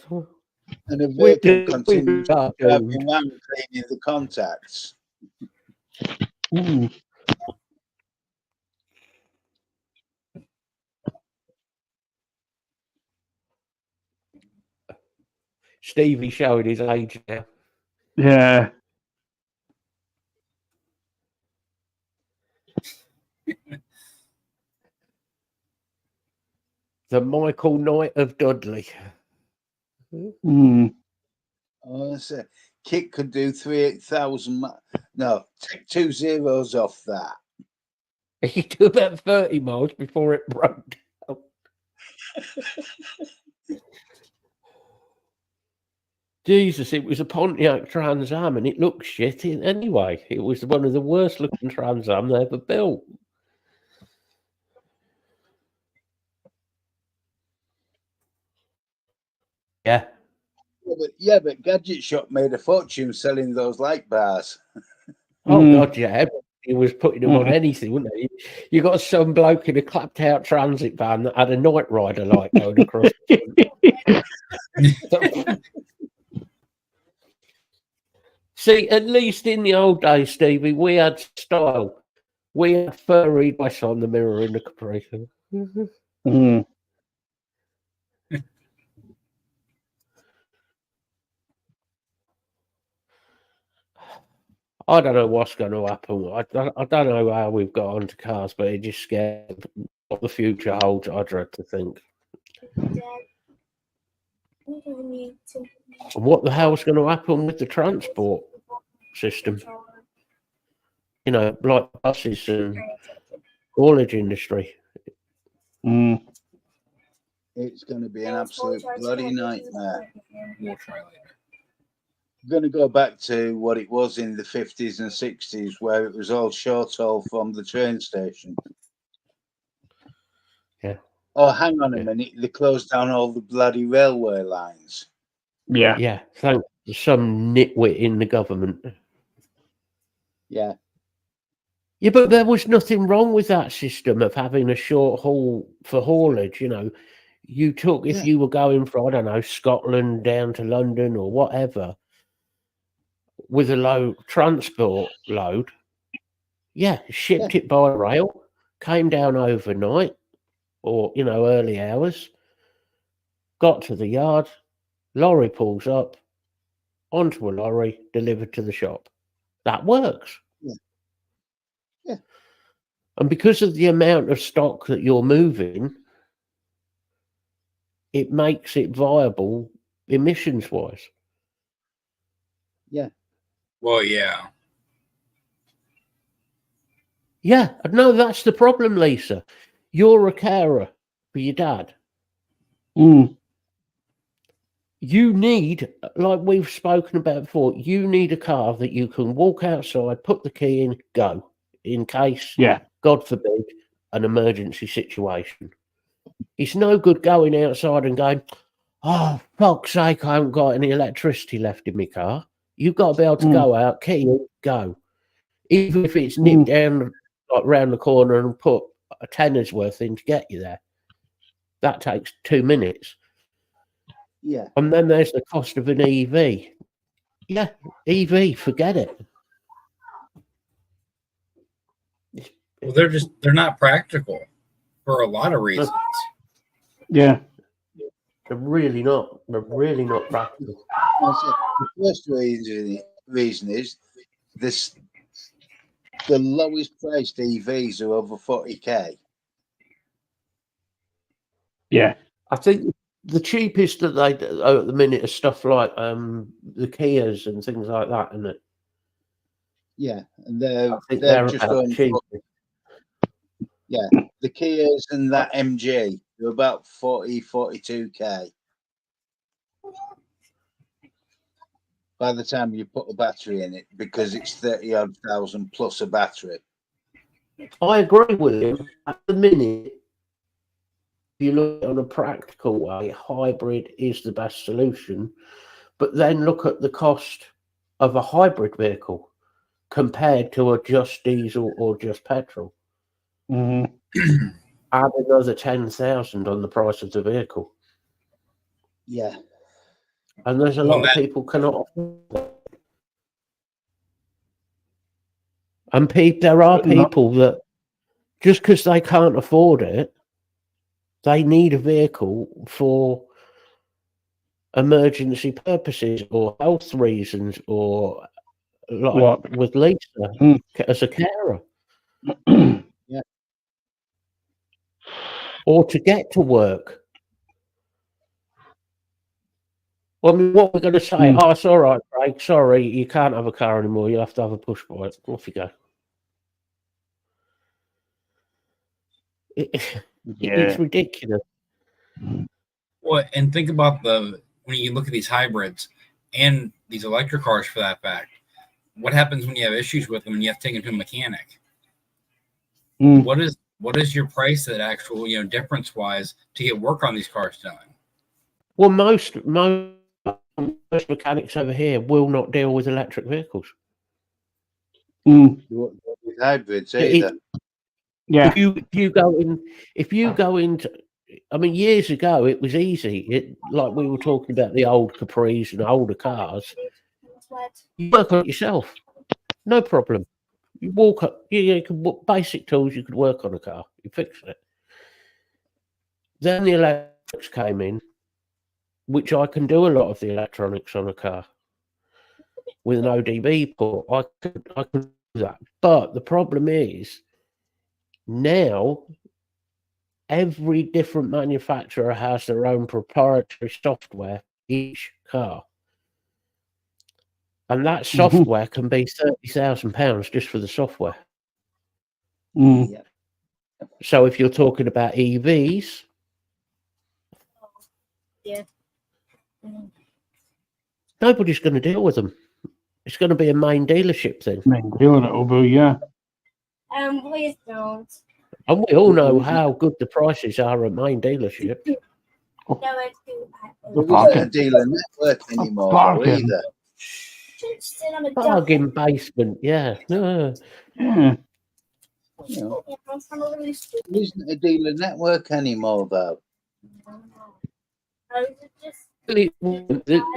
And a vehicle continues driving around cleaning the contacts. Stevie showing his age now. Yeah. The Michael Knight of Dudley. Honestly, Kit could do 3,000. No, take 2 zeros off that. He do about 30 miles before it broke down. Jesus, it was a Pontiac Trans Am and it looked shit anyway. It was one of the worst looking Trans Am they ever built. Yeah. But Gadget Shop made a fortune selling those light bars. Oh, God, yeah. He was putting them on anything, wouldn't he? You got some bloke in a clapped out transit van that had a Night Rider light going across. See, at least in the old days, Stevie, we had style. We had furry ice on the mirror in the Capri. Mm. I don't know what's going to happen. I don't know how we've got onto cars, but it just scares what the future holds. I dread to think. Dad, we don't need to. And what the hell's going to happen with the transport system? You know, like buses and haulage industry. Mm. It's going to be an absolute bloody nightmare. We'll try later. I'm going to go back to what it was in the 50s and 60s, where it was all short haul from the train station. Yeah. Oh, hang on a Yeah. minute. They closed down all the bloody railway lines. Yeah. Yeah, thanks to some nitwit in the government. Yeah. Yeah, but there was nothing wrong with that system of having a short haul for haulage. You know, you took, if Yeah. you were going from, I don't know, Scotland down to London or whatever, with a low transport load, yeah, shipped it by rail, came down overnight or, you know, early hours, got to the yard, lorry pulls up, onto a lorry, delivered to the shop. That works. Yeah. Yeah. And because of the amount of stock that you're moving, it makes it viable emissions wise. Yeah. Well, yeah. Yeah, no, that's the problem, Lisa. You're a carer for your dad. Mm. You need, like we've spoken about before, you need a car that you can walk outside, put the key in, go, in case, Yeah. God forbid, an emergency situation. It's no good going outside and going, oh, fuck's sake, I haven't got any electricity left in my car. You've got to be able to go out, key in, go. Even if it's nipped down like round the corner and put a tenner's worth in to get you there. That takes 2 minutes. Yeah. And then there's the cost of an EV. Yeah, EV, forget it. Well, they're not practical for a lot of reasons. Yeah. They're really not practical. The first reason is this: the lowest priced EVs are over 40k. Yeah. I think the cheapest that they do at the minute are stuff like the Kias and things like that, isn't it? Yeah, and they're just about on. the cheapest. Yeah, the Kias and that MG, they're about 42k. By the time you put a battery in it, because it's 30-odd thousand plus a battery. I agree with him. At the minute, if you look on a practical way, hybrid is the best solution. But then look at the cost of a hybrid vehicle compared to a just diesel or just petrol. Mm-hmm. Add another 10,000 on the price of the vehicle. Yeah. And there's a lot of people cannot afford that. And there are people that just because they can't afford it, they need a vehicle for emergency purposes or health reasons or like with Lisa as a carer. Yeah. Or to get to work. Well, I mean, what we're going to say, oh, it's all right, Craig, sorry, you can't have a car anymore, you'll have to have a push bike. Off you go. It's ridiculous. Well, and think about when you look at these hybrids and these electric cars for that fact, what happens when you have issues with them and you have to take them to a mechanic? What is your price at actual, difference wise to get work on these cars done? Well, most mechanics over here will not deal with electric vehicles. With hybrids either. Yeah. If you go into, I mean, years ago it was easy. Like we were talking about the old Capris and older cars. sweat. You work on it yourself, no problem. You walk up, you can basic tools. You could work on a car. You fix it. Then the electrics came in, which I can do a lot of the electronics on a car with an ODB port. I can do that. But the problem is now every different manufacturer has their own proprietary software for each car. And that software can be £30,000 just for the software. Mm. Yeah. So if you're talking about EVs, Yeah. Mm. nobody's going to deal with them. It's going to be a main dealership thing. Main dealer it will be, yeah. Please don't. And we all know how good the prices are at main dealerships. No, it's too The We don't parking. a dealer network anymore Parking. either. Should sit on a Bargain basement, yeah. No. Yeah. You know, I'm a really stupid. there isn't a dealer network anymore, though. I was just The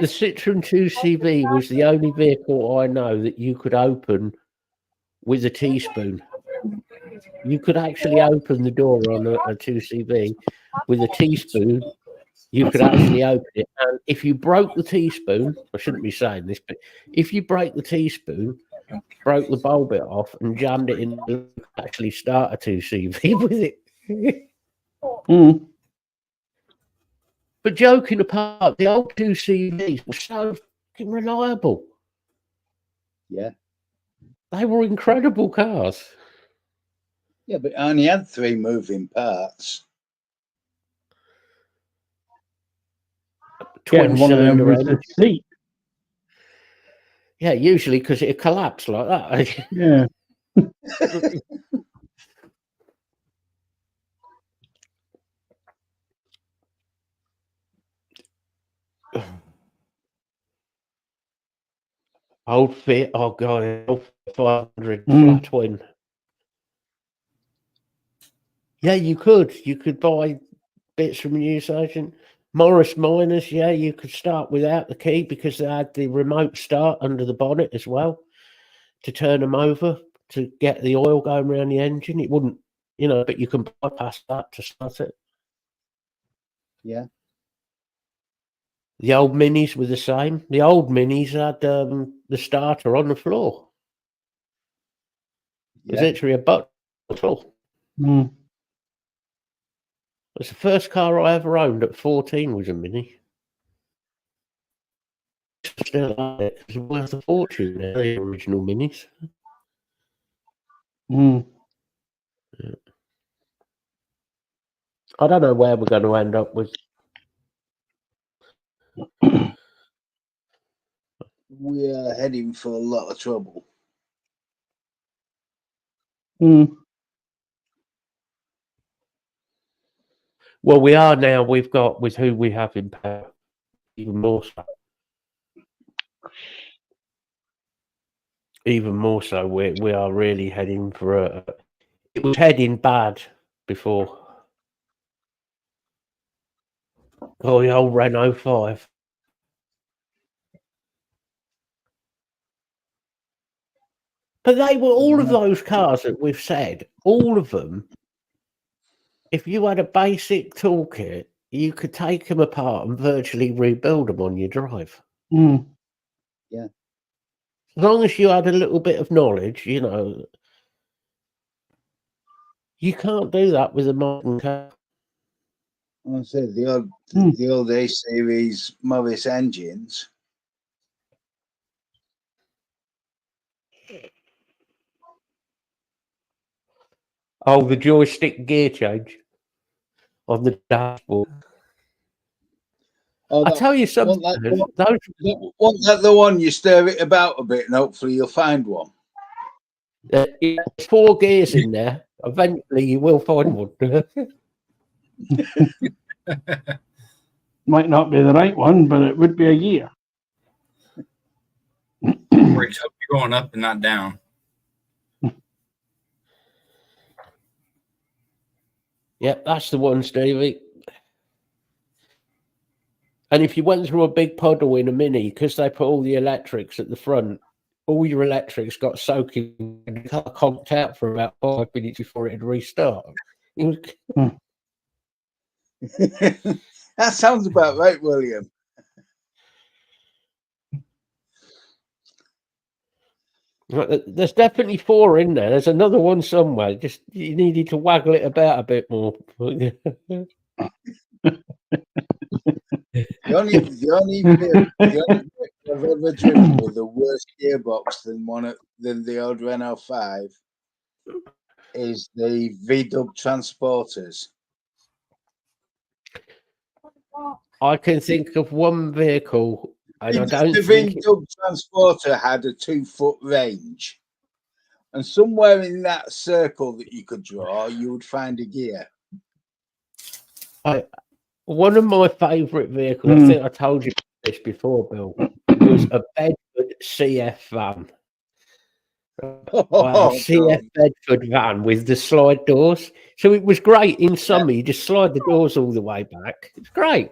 Citroen 2CV was the only vehicle I know that you could open with a teaspoon. You could actually open the door on a 2CV with a teaspoon. You could actually open it. And if you broke the teaspoon, I shouldn't be saying this, but if you break the teaspoon, broke the bowl bit off and jammed it in, you could actually start a 2CV with it. Mm. But joking apart, the old 2CVs were so fucking reliable. Yeah. They were incredible cars. Yeah, but it only had 3 moving parts. Yeah, Twin one of them cylinder was engine. the seat. Yeah, usually because it collapsed like that. Yeah. Old Fit, oh god, old 500 Mm. flat twin. Yeah, you could buy bits from a newsagent. Morris Minors, yeah, you could start without the key because they had the remote start under the bonnet as well to turn them over to get the oil going around the engine. It wouldn't, but you can bypass that to start it. Yeah. The old Minis were the same. The old Minis had the starter on the floor. It was Yeah. literally a button on the floor. Mm. It was the first car I ever owned at 14 was a Mini. Still have it. It's worth a fortune now, the original Minis. Mm. I don't know where we're going to end up with. We are heading for a lot of trouble. Mm. Well, we are now. We've got with who we have in power, even more so. Even more so, we are really heading for a. It was heading bad before. Oh, the old Renault 5. But they were all of those cars that we've said, all of them. If you had a basic toolkit, you could take them apart and virtually rebuild them on your drive. Mm. Yeah. As long as you had a little bit of knowledge, you can't do that with a modern car. I said the old A series Morris engines. Oh, the joystick gear change on the dashboard. Oh, I tell you something. Wasn't Those, that the one you stir it about a bit and hopefully you'll find one? there's 4 gears in there. Eventually, you will find one. Might not be the right one, but it would be a year. Brakes hope you're going up and not down. Yep, that's the one, Stevie. And if you went through a big puddle in a Mini, because they put all the electrics at the front, all your electrics got soaking and conked out for about 5 minutes before it'd restart. It was, That sounds about right, William. there's definitely 4 in there. There's another one somewhere. Just you needed to waggle it about a bit more. The only vehicle I've ever driven with a worse gearbox than the old Renault 5 is the VW Transporters. I can think of one vehicle, and I don't The think VW Transporter had a 2-foot range, and somewhere in that circle that you could draw, you would find a gear. one of my favourite vehicles, I think I told you this before, Bill, was a Bedford CF van. A CF Bedford van with the slide doors. So it was great in summer. You just slide the doors all the way back. It's great.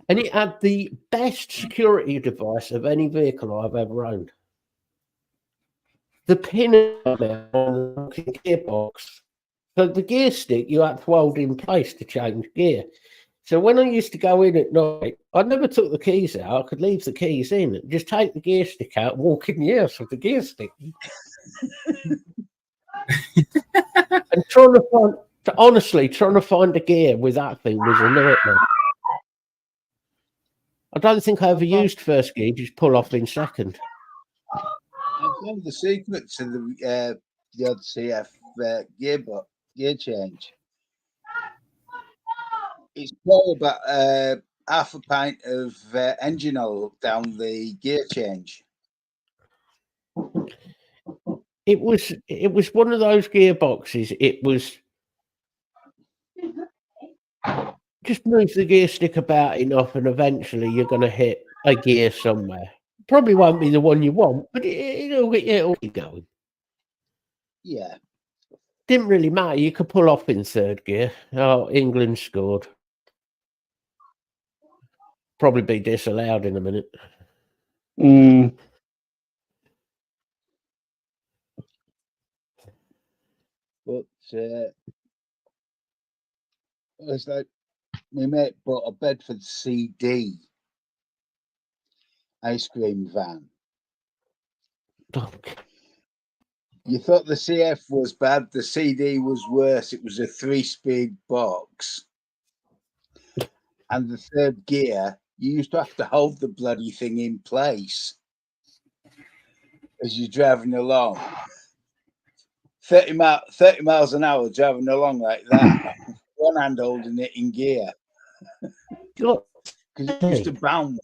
And it had the best security device of any vehicle I've ever owned. The pin on the gearbox. So the gear stick you had to hold in place to change gear. So when I used to go in at night, I never took the keys out. I could leave the keys in, just take the gear stick out, walk in the house with the gear stick. And trying to find a gear with that thing was a nightmare. I don't think I ever used first gear, just pull off in second. I found the secret to the odd CF gear change. It's pour about half a pint of engine oil down the gear change. It was one of those gearboxes. It was just move the gear stick about enough, and eventually you're going to hit a gear somewhere. Probably won't be the one you want, but it'll get going. Yeah. Didn't really matter. You could pull off in third gear. Oh, England scored. Probably be disallowed in a minute. But it's like my mate bought a Bedford CD ice cream van. You thought the CF was bad, the CD was worse. It was a 3-speed box. And the third gear, you used to have to hold the bloody thing in place as you're driving along. 30 miles an hour driving along like that. One hand holding it in gear. Because it used to bounce.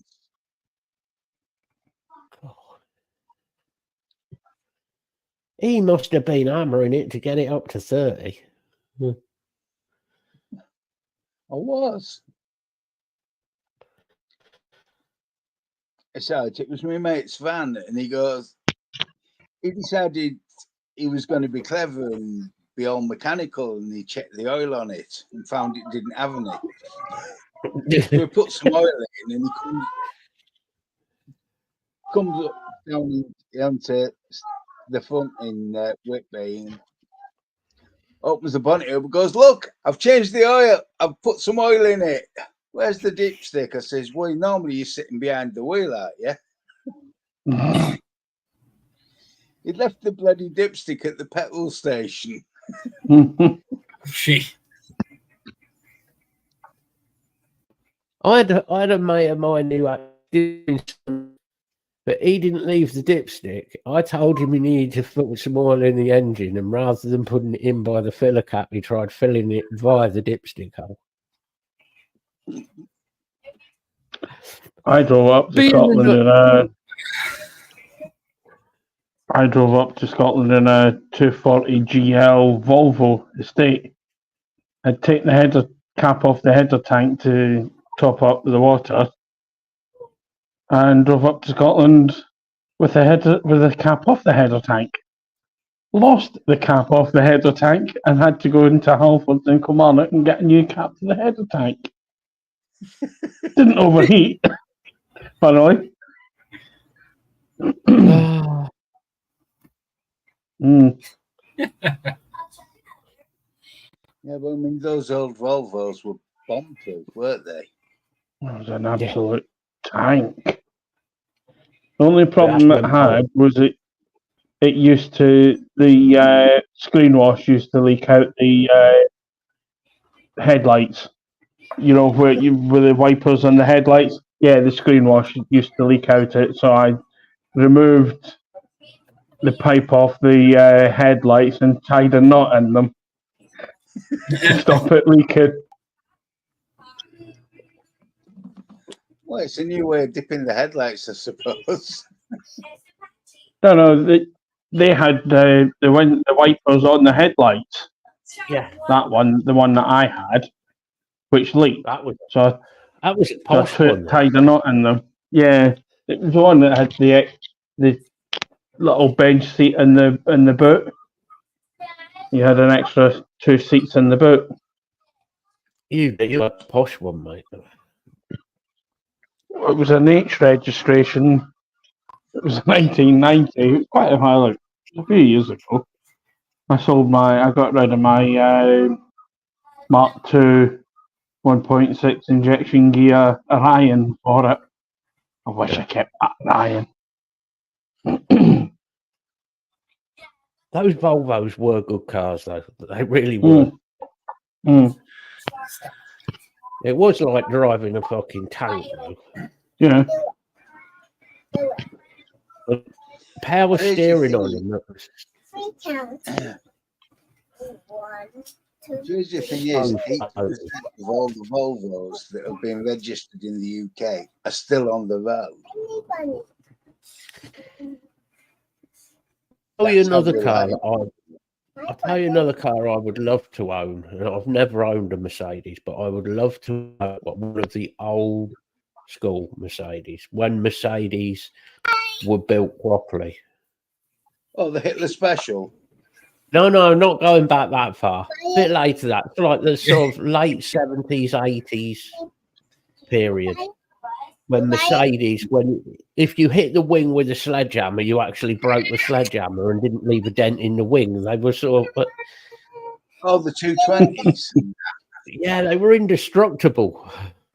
He must have been hammering it to get it up to 30. I was. It was my mate's van, and he decided he was going to be clever and be all mechanical, and he checked the oil on it and found it didn't have any. So he put some oil in, and he comes up down onto the front in Whitby and opens the bonnet up and goes, "Look, I've changed the oil. I've put some oil in it. Where's the dipstick?" I says, "Well, normally you're sitting behind the wheel, aren't you?" He'd left the bloody dipstick at the petrol station. I had a mate of mine who had doing some, but he didn't leave the dipstick. I told him he needed to put some oil in the engine, and rather than putting it in by the filler cap, he tried filling it via the dipstick hole. I drove up to Scotland in a 240 GL Volvo estate. I'd taken the header cap off the header tank to top up the water, and drove up to Scotland with the cap off the header tank. Lost the cap off the header tank and had to go into Halfords and Kilmarnock and get a new cap to the header tank. Didn't overheat. Finally. Mm. Yeah, but I mean, those old Volvos were bomb-proof, weren't they? It was an absolute tank. The only problem That's it when had was it used to, the screen wash used to leak out the headlights. You know, where the wipers on the headlights? Yeah, the screen wash used to leak out it. So I removed the pipe off the headlights and tied a knot in them to stop it leaking. Well, it's a new way of dipping the headlights, I suppose. No, they had the wipers on the headlights. Yeah, That one, the one that I had, which leaked. that was So a I posh one. tied a knot in them. Yeah, it was the one that had the little bench seat in the boot. You had an extra 2 seats in the boot. You had a posh one, mate. It was an H registration. It was 1990. It was quite a while ago, a few years ago. I got rid of my Mark II 1.6 injection gear Orion for it. I wish I kept that Orion. Those Volvos were good cars, though. They really were. It was like driving a fucking tank, though. Yeah. Power Crazy steering thing on is- them. That was 3 counts. 1, 2, The crazy thing is, Oh, 80% of all the Volvos that have been registered in the UK are still on the road. bunny. I'll tell you That's how another car reliable. I'll tell you another car I would love to own. And I've never owned a Mercedes, but I would love to own one of the old school Mercedes when Mercedes were built properly. Oh, the Hitler Special. No, not going back that far. A bit later that. It's like the sort of late 70s, 80s period. When Mercedes, if you hit the wing with a sledgehammer, you actually broke the sledgehammer and didn't leave a dent in the wing. They were sort of, Oh, the 220s. yeah, they were indestructible.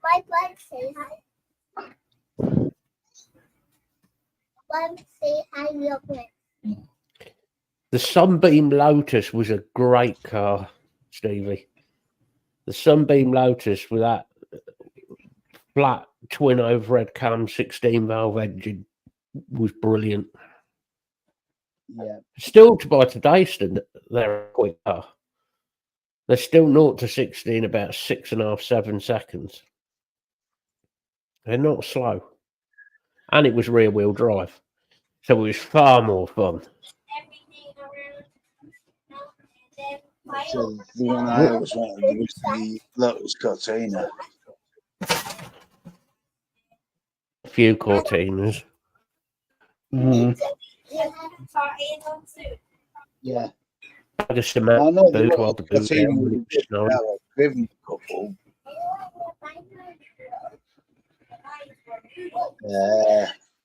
My bug say hi. Bug say hi real quick. The Sunbeam Lotus was a great car, Stevie. The Sunbeam Lotus with that flat twin overhead cam 16 valve engine was brilliant. Yeah. Still, by today's standard, they're a quick car. They're still 0 to 60 in about 6.5, 7 seconds. They're not slow. And it was rear wheel drive. So it was far more fun. So the one I always wanted was the Lotus Cortina. A few Cortinas. Mm. Yeah. Bag of cement, I know the boot while the boot Cortina down was when a it was good snowing. car. I've driven a couple.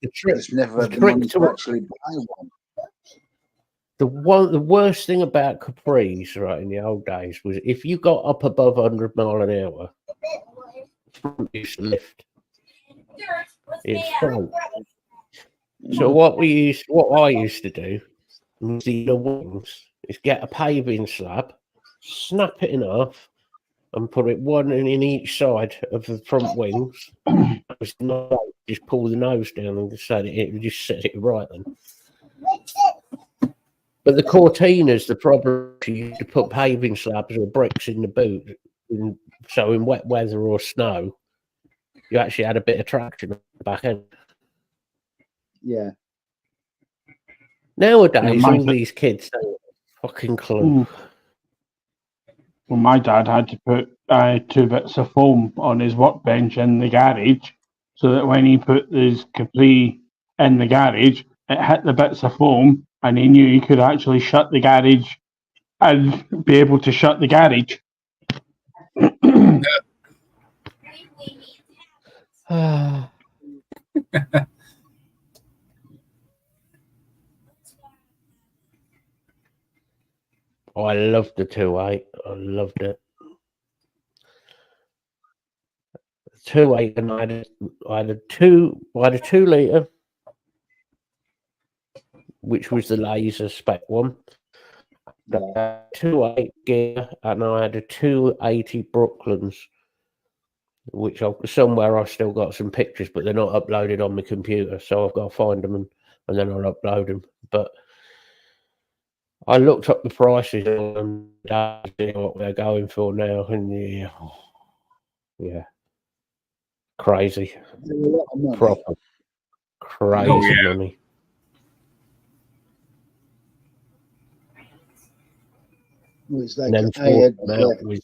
The trick, Just never had the the money trick to to actually buy one. the worst thing about Capris, right, in the old days was if you got up above 100 mile an hour, it used to lift. It's fun. So what I used to do was the inner wings is get a paving slab, snap it in half, and put it one in each side of the front wings. Just pull the nose down and just set it right then. But the Cortinas, the problem is you used to put paving slabs or bricks in the boot, so in wet weather or snow, you actually had a bit of traction at the back end. Yeah. Nowadays, Yeah, all these kids don't have a fucking clue. Well, my dad had to put 2 bits of foam on his workbench in the garage so that when he put his Capri in the garage, it hit the bits of foam and he knew he could actually shut the garage and be able to shut the garage. I loved the 2.8. I loved it. 2.8, and I had a 2 litre, which was the laser spec one. Yeah. 2.8 gear, and I had a 280 Brooklands, which somewhere I've still got some pictures, but they're not uploaded on my computer, so I've got to find them and then I'll upload them. But I looked up the prices and see what they're going for now, and yeah, crazy, There were a lot of money. proper crazy Oh, yeah. money. It was like And then I had, with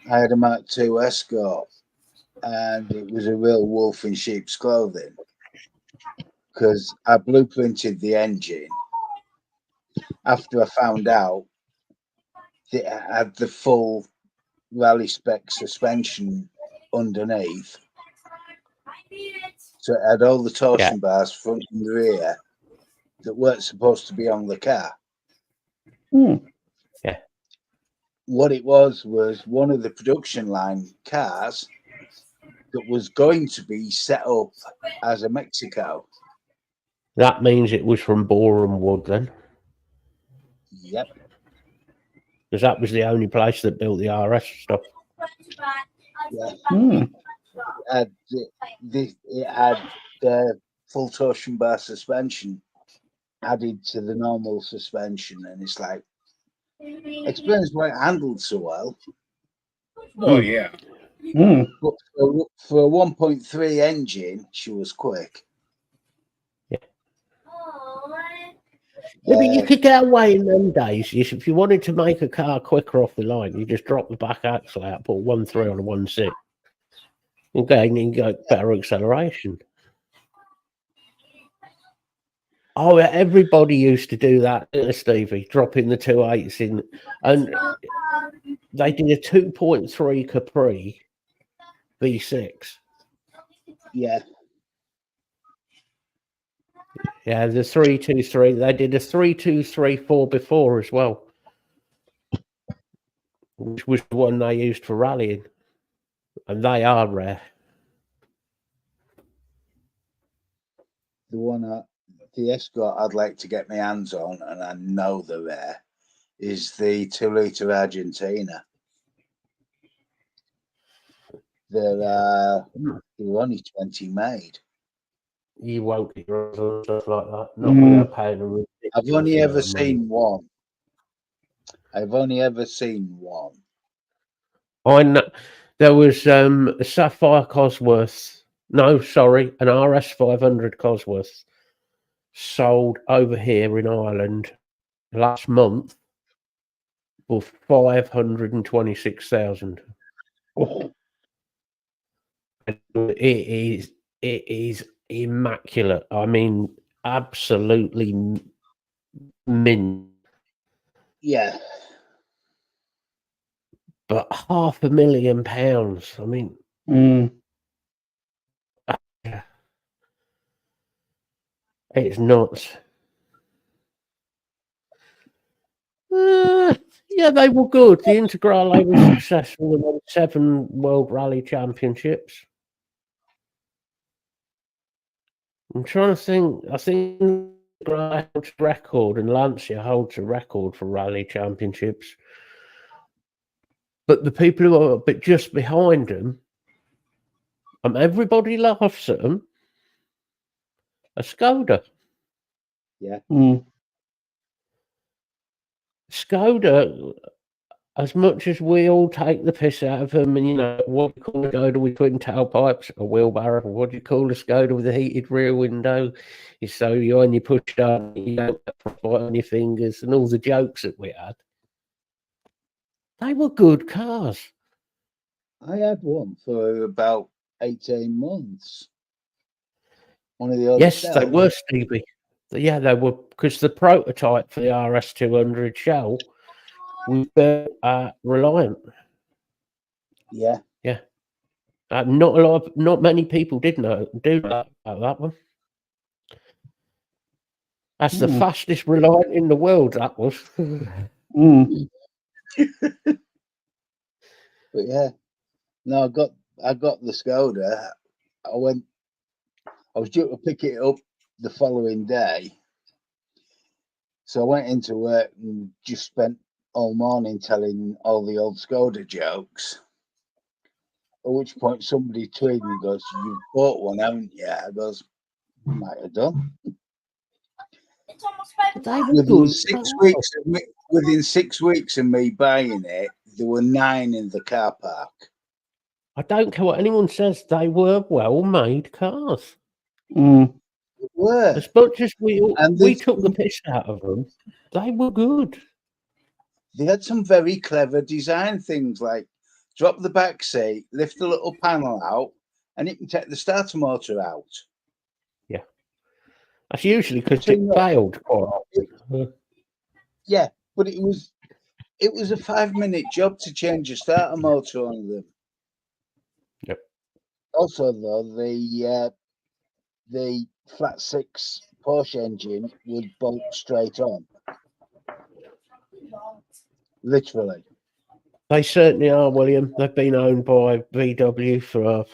I had a Mark II Escort, and it was a real wolf in sheep's clothing because I blueprinted the engine after I found out that it had the full rally spec suspension underneath. So it had all the torsion bars front and rear that weren't supposed to be on the car. Hmm. What it was one of the production line cars that was going to be set up as a Mexico. that means it was from Boreham Wood then, Yep. because that was the only place that built the RS stuff. Yeah. Hmm. It had the full torsion bar suspension added to the normal suspension, and it's like explains why it handled so well. Oh, yeah. Hmm. But for a 1.3 engine, she was quick. Yeah, but you could get away in them days. If you wanted to make a car quicker off the line, you just drop the back axle out, put 1.3 on a 1.6. Okay, and you get better acceleration. Oh, everybody used to do that, didn't they, Stevie? Dropping the 2.8s in. And they did a 2.3 Capri V6. Yeah. Yeah, the 323. They did a 3234 before as well, which was the one they used for rallying. And they are rare. The one the Escort I'd like to get my hands on, and I know they're rare, is the 2-litre Argentina. They're only 20 made. You won't get yours and stuff like that. Not Mm. without paying a ridiculous I've only amount ever of money. seen one. I've only ever seen one. I know there was a Sapphire Cosworth. No, sorry, an RS 500 Cosworth sold over here in Ireland last month for 526,000. Oh. It is immaculate. I mean, absolutely mint. Yeah. But £500,000. I mean, Hmm. it's nuts. Yeah, they were good. The Integrale was successful. They won 7 World Rally Championships. I'm trying to think. I think Integrale holds a record, and Lancia holds a record for rally championships. But the people who are just behind them, everybody laughs at them. A Skoda. Hmm. Skoda, as much as we all take the piss out of them, and what do you call a Skoda with twin tailpipes, a wheelbarrow? What do you call a Skoda with a heated rear window? It's so when you push down, you don't get frostbite on your fingers, and all the jokes that we had. They were good cars. I had one for about 18 months. One of the other Yes, they were, Stevie. Yeah, they were, because the prototype for the RS200 Shell was built at Reliant. Yeah. Not many people do know about that one. That's the fastest Reliant in the world. That was. Mm. But yeah, no, I got the Skoda. I was due to pick it up the following day, so I went into work and just spent all morning telling all the old Skoda jokes. At which point somebody tweeted me, goes, "You've bought one, haven't you?" I goes, "Might have done." They were good. Within 6 weeks of me buying it, there were 9 in the car park. I don't care what anyone says. They were well-made cars. Mm. They were. As much as we they- took the piss out of them, they were good. They had some very clever design things, like drop the back seat, lift the little panel out, and it can take the starter motor out. Yeah, that's usually because it failed quite often. Yeah, but it was a 5-minute job to change a starter motor on them. Yep. Also, though, the flat 6 Porsche engine would bolt straight on. Literally. They certainly are, William. They've been owned by VW for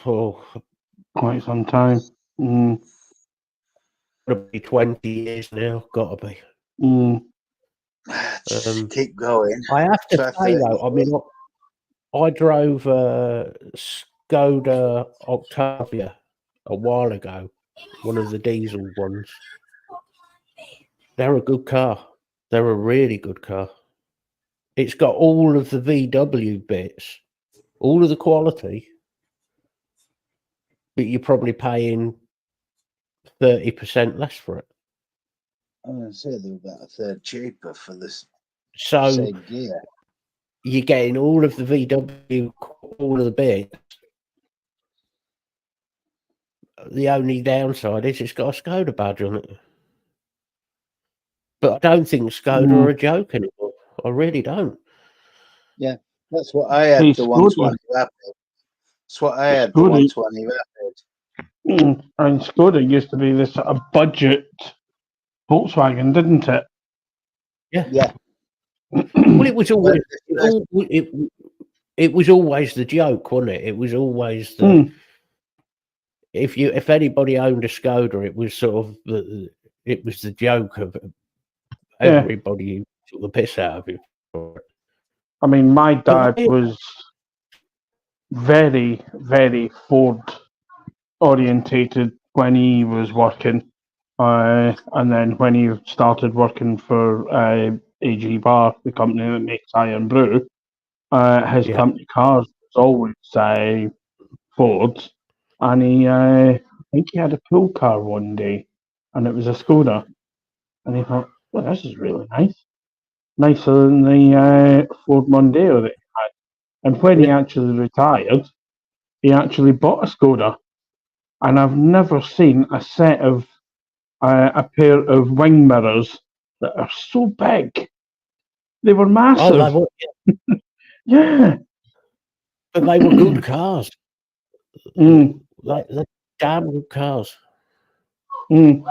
Quite some time. Mm. gotta be 20 years now. Gotta be. Mm. Just keep going. I have to say though, I mean, I drove a Skoda Octavia a while ago, one of the diesel ones. They're a good car. They're a really good car. It's got all of the VW bits, all of the quality, but you're probably paying 30% less for it. I'm going to say they're about a third cheaper for this So same gear. you're getting all of the VW, all of the bits. The only downside is it's got a Skoda badge on it. But I don't think Skoda are a joke anymore. I really don't. Yeah, that's what I had. The 120 Rapid. That's what I had. The 120 Rapid. And Skoda used to be this sort of budget Volkswagen, didn't it? Yeah. Yeah. Well, it was always it was always the joke, wasn't it? It was always the if anybody owned a Skoda, it was sort of the joke of everybody who took the piss out of it. I mean, my dad was very, very Ford orientated when he was working, and then when he started working for AG Bar, the company that makes Iron Brew, his company cars was always Fords, and I think he had a pool car one day, and it was a Skoda, and he thought, well, this is really nice. Nicer than the Ford Mondeo that he had. And when he actually retired, he actually bought a Skoda. And I've never seen a set of a pair of wing mirrors that are so big. They were massive. Oh, they were, yeah. But they were good cars. Like the damn good cars. You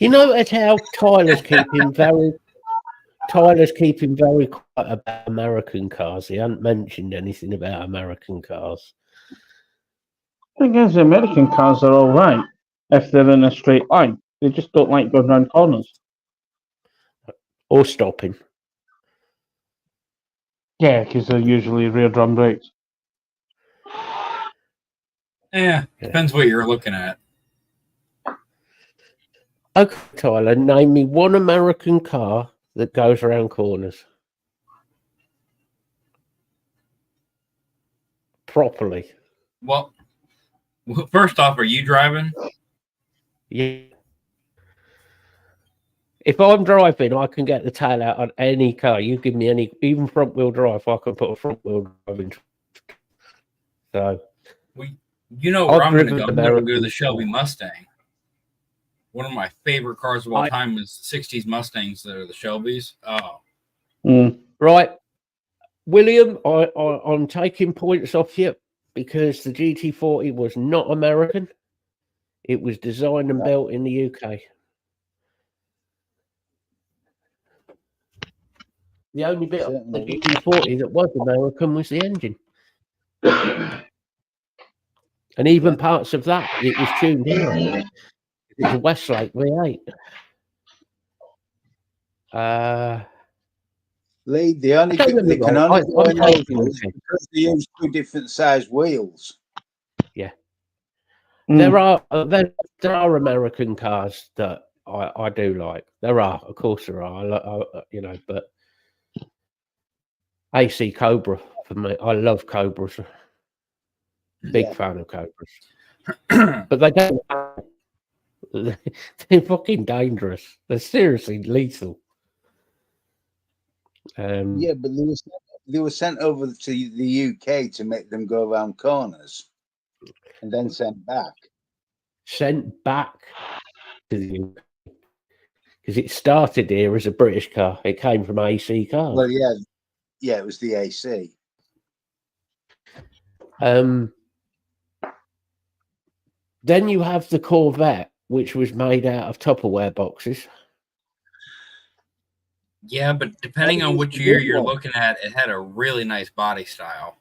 notice how Tyler's keeping very quiet about American cars. He hasn't mentioned anything about American cars. I guess the American cars are all right if they're in a straight line. They just don't like going around corners. Or stopping. Yeah, because they're usually rear drum brakes. Yeah, depends what you're looking at. Okay, Tyler, name me one American car that goes around corners properly. Well, first off, are you driving? Yeah. If I'm driving, I can get the tail out on any car. You give me any, even front wheel drive, I can put a front wheel drive in. So, you know where I'm going to go. I'm going to go to the Shelby Mustang. One of my favorite cars of all time is 60s Mustangs that are the Shelbys. Oh. Right. William, I'm taking points off you because the GT40 was not American. It was designed and built in the UK. The only bit of the Certainly. GT40 that was American was the engine. And even parts of that, it was tuned here. It's a Westlake V8. Lee, the only Don't get me they can wrong, only I'm go in taking ovals it. because they use two different size wheels. There are American cars that I do like. There are, of course, there are. But AC Cobra for me. I love Cobras. Big Yeah. fan of Cobras. But they don't. They're fucking dangerous. They're seriously lethal. Yeah, but they were sent over to the UK to make them go around corners, and then sent back. Sent back to the UK because it started here as a British car. It came from AC Cars. Well, yeah, it was the AC. Then you have the Corvette, which was made out of Tupperware boxes. Yeah, but depending on which year you're looking at, it had a really nice body style.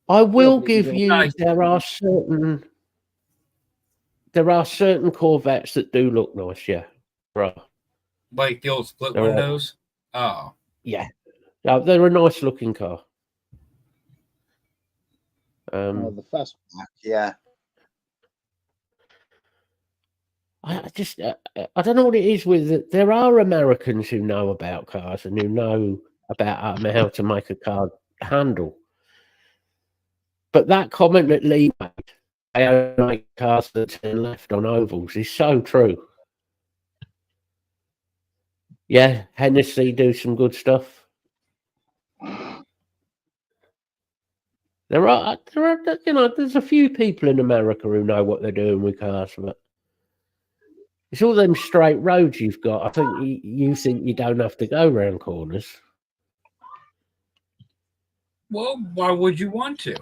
I will but give you you there are certain Corvettes that do look nice, yeah. Right. Like the old split They're all- windows. Oh, Yeah. They're a nice looking car. The fastback, yeah. I just I don't know what it is with it. There are Americans who know about cars and who know about how to make a car handle. But that comment that Lee made, they only make cars that turn left on ovals, is so true. Yeah, Hennessy do some good stuff. There are, there's a few people in America who know what they're doing with cars, but it's all them straight roads you've got. I think you think you don't have to go around corners. well, why would you want to?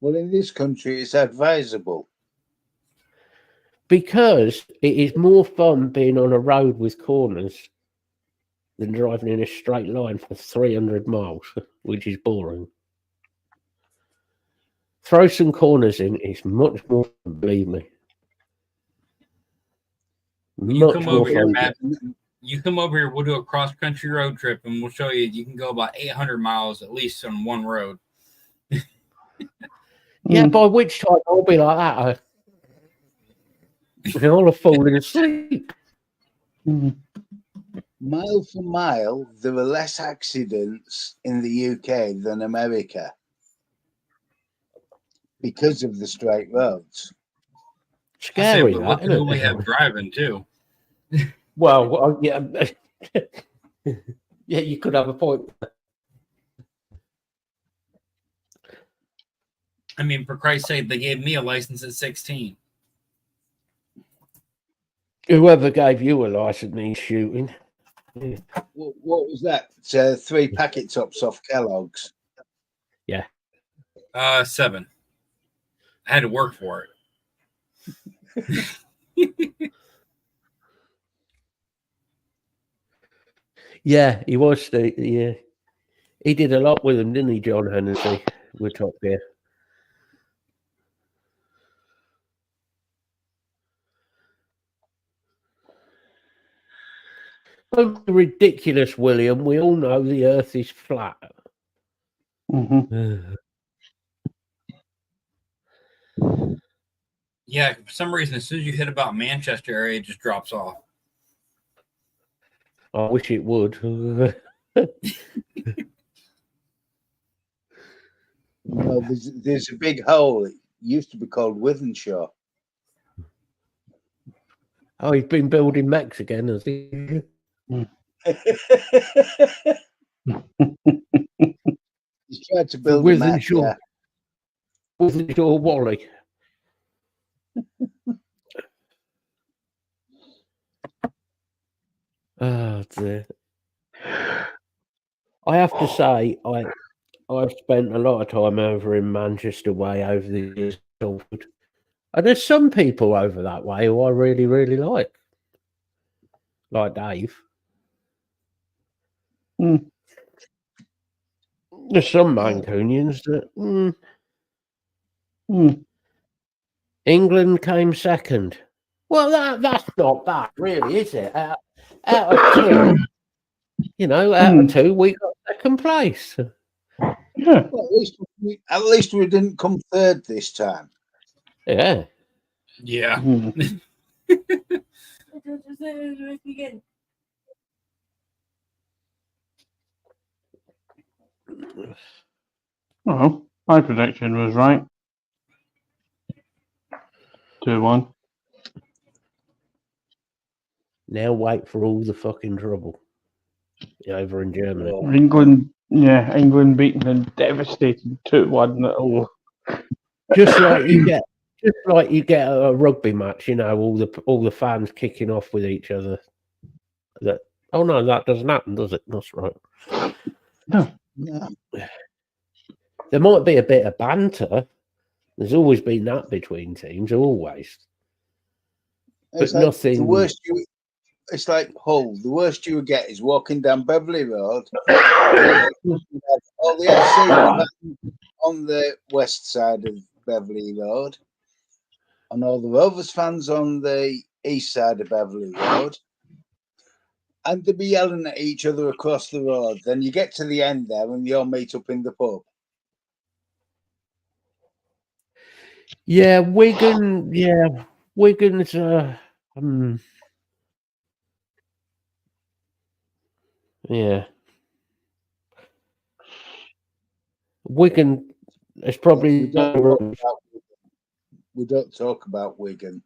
Well, in this country, it's advisable. Because it is more fun being on a road with corners than driving in a straight line for 300 miles, which is boring. Throw some corners in, it's much more fun, believe me. You Much come more over here, fun. Matt. You come over here, we'll do a cross-country road trip, and we'll show you you can go about 800 miles at least on one road. Yeah, by which time I'll be like that. I'll have fallen asleep. Mile for mile, there are less accidents in the UK than America because of the straight roads. Scary, but that, look at who isn't we it? have driving too. Well, yeah. Yeah, you could have a point. I mean, for Christ's sake, they gave me a license at 16. Whoever gave you a license needs shooting. What was that? 3 packet tops off Kellogg's. 7. I had to work for it. Yeah, he was. Yeah, he did a lot with them, didn't he, John Hennessy? We're Top Gear. So ridiculous, William. We all know the Earth is flat. Yeah, for some reason, as soon as you hit about Manchester area, it just drops off. I wish it would. No, there's a big hole. It used to be called Withenshaw. Oh, he's been building mechs again, has he? He's tried to build a mech, Withenshaw. yeah. Withenshaw Wally. Oh dear. I have to say, I've spent a lot of time over in Manchester way over the years. And there's some people over that way who I really, really like Dave. Mm. There's some Mancunians that England came second. Well, that's not bad, really, is it? Out of two, out of two, we got second place. Yeah. Well, at least we didn't come third this time. Yeah. Yeah. Oh, my prediction was right. 2-1. Now wait for all the fucking trouble over in Germany. England beating and devastating 2-1. That'll Just like you get at a rugby match, all the fans kicking off with each other. That doesn't happen, does it? That's right. No. There might be a bit of banter. There's always been that between teams, always. It's But like nothing. The worst it's like Hull. The worst you would get is walking down Beverley Road. All the FC on the west side of Beverley Road, and all the Rovers fans on the east side of Beverley Road, and they'd be yelling at each other across the road. Then you get to the end there, and you all meet up in the pub. Yeah, Wigan. Yeah, Wigan's. Yeah, Wigan is probably. We don't talk about Wigan.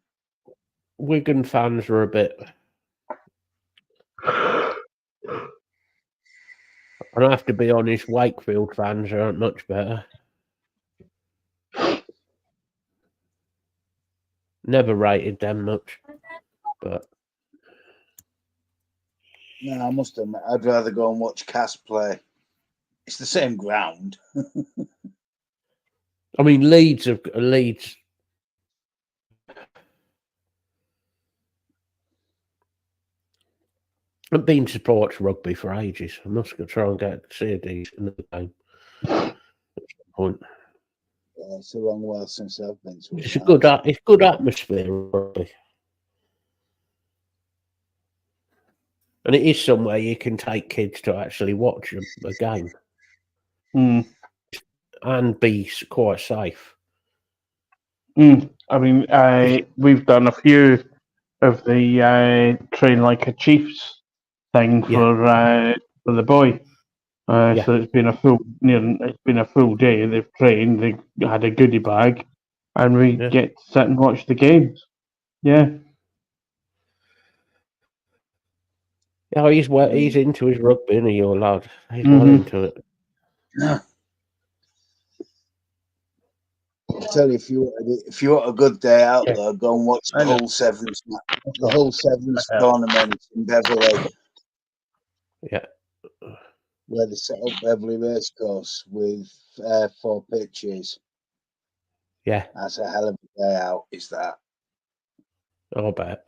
Wigan fans are a bit. And I have to be honest, Wakefield fans aren't much better. Never rated them much, but No, I must admit, I'd rather go and watch Cass play. It's the same ground. I mean, Leeds. I've been to sports rugby for ages. I must go try and get to see a decent game. At some point. Yeah, it's a long while since I've been to It's good atmosphere rugby. And it is somewhere you can take kids to actually watch a game and be quite safe. I mean, we've done a few of the train like a Chiefs thing for the boy. So it's been a full day. They've trained. They had a goodie bag, and we get to sit and watch the games. Yeah. Yeah, he's into his rugby, isn't he, your lad? He's well into it. Yeah. I tell you, if you want a good day out there, go and watch the Hull Sevens tournament in Beverley. Yeah. Where they set up Beverley Racecourse with 4 pitches. Yeah. That's a hell of a day out, is that? I'll bet.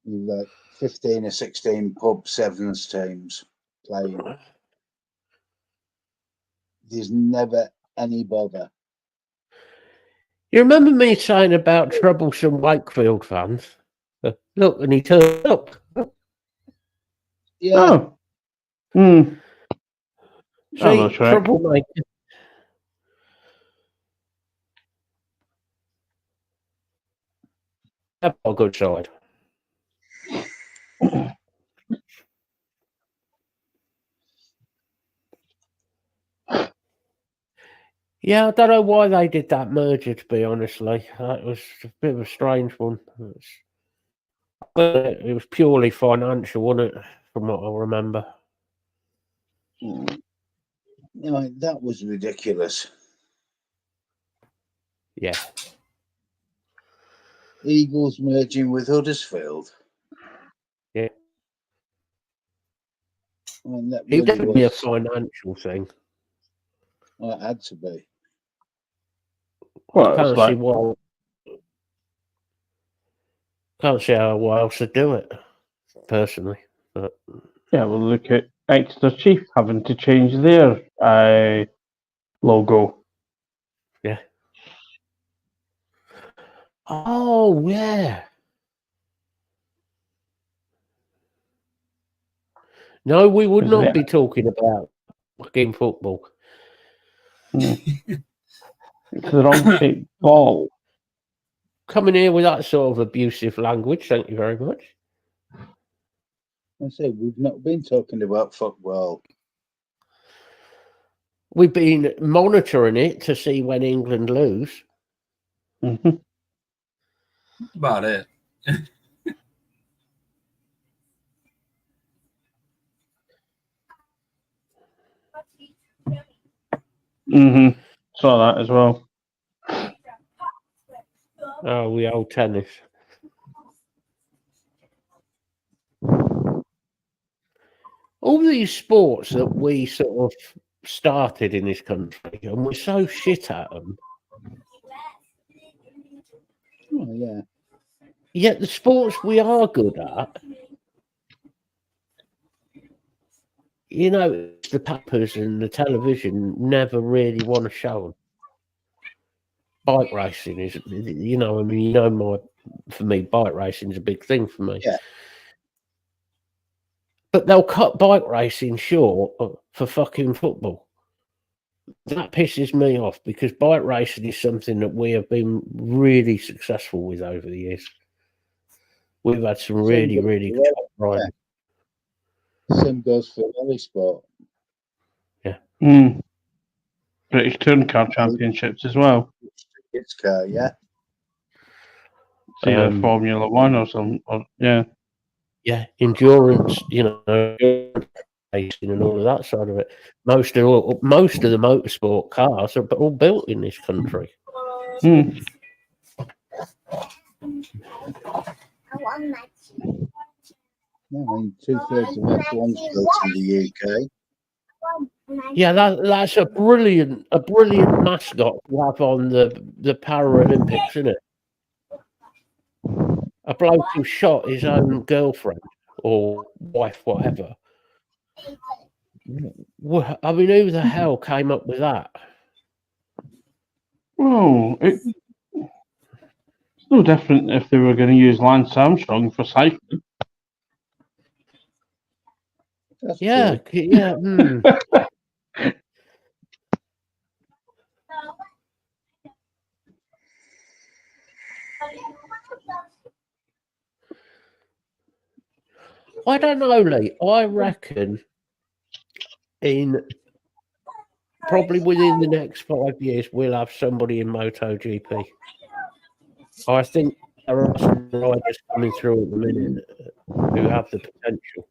You've got 15 or 16 pub sevens teams playing. There's never any bother. You remember me saying about troublesome Wakefield fans? Look, and he turned up. Yeah. Oh. See, troublemaker. Have a good side. Yeah, I don't know why they did that merger, to be honestly. That was a bit of a strange one. It was purely financial, wasn't it, from what I remember? No, that was ridiculous. Yeah. Eagles merging with Huddersfield. Yeah, I mean, that It really definitely a was. financial thing. Well, it had to be. Well, it's Can't see like, why. Can't see how else to do it. Personally, but yeah, we'll look at Exeter Chief having to change their logo. yeah. Oh yeah. No, we would Isn't not it? be talking about fucking football. It's the wrong shaped ball. Coming here with that sort of abusive language, thank you very much. I say we've not been talking about football. We've been monitoring it to see when England lose. Mm-hmm. That's about it. Mm-hmm. Saw that as well. Oh, we old tennis. All these sports that we sort of started in this country, and we're so shit at them. Oh yeah. Yet the sports we are good at, you know, the papers and the television never really want to show them. Bike racing is, you know, I mean, you know, for me, bike racing is a big thing for me. Yeah. But they'll cut bike racing short for fucking football. That pisses me off because bike racing is something that we have been really successful with over the years. We've had some really, really good riders. Same goes for rally sport. Mm. British Touring Car Championships as well. It's car, yeah. It's either Formula One or something. Yeah. Yeah, endurance, you know, racing and all of that side of it. Most of the motorsport cars are all built in this country. Mm. I want my tea. Yeah, I mean, 2/3 of F1's built in the UK. Yeah, that's a brilliant mascot to have on the Paralympics, isn't it? A bloke who shot his own girlfriend or wife, whatever. I mean, who the hell came up with that? Oh, it's no different if they were going to use Lance Armstrong for cycling. That's Yeah, true. yeah. I don't know, Lee. I reckon probably within the next 5 years, we'll have somebody in MotoGP. I think there are some riders coming through at the minute who have the potential.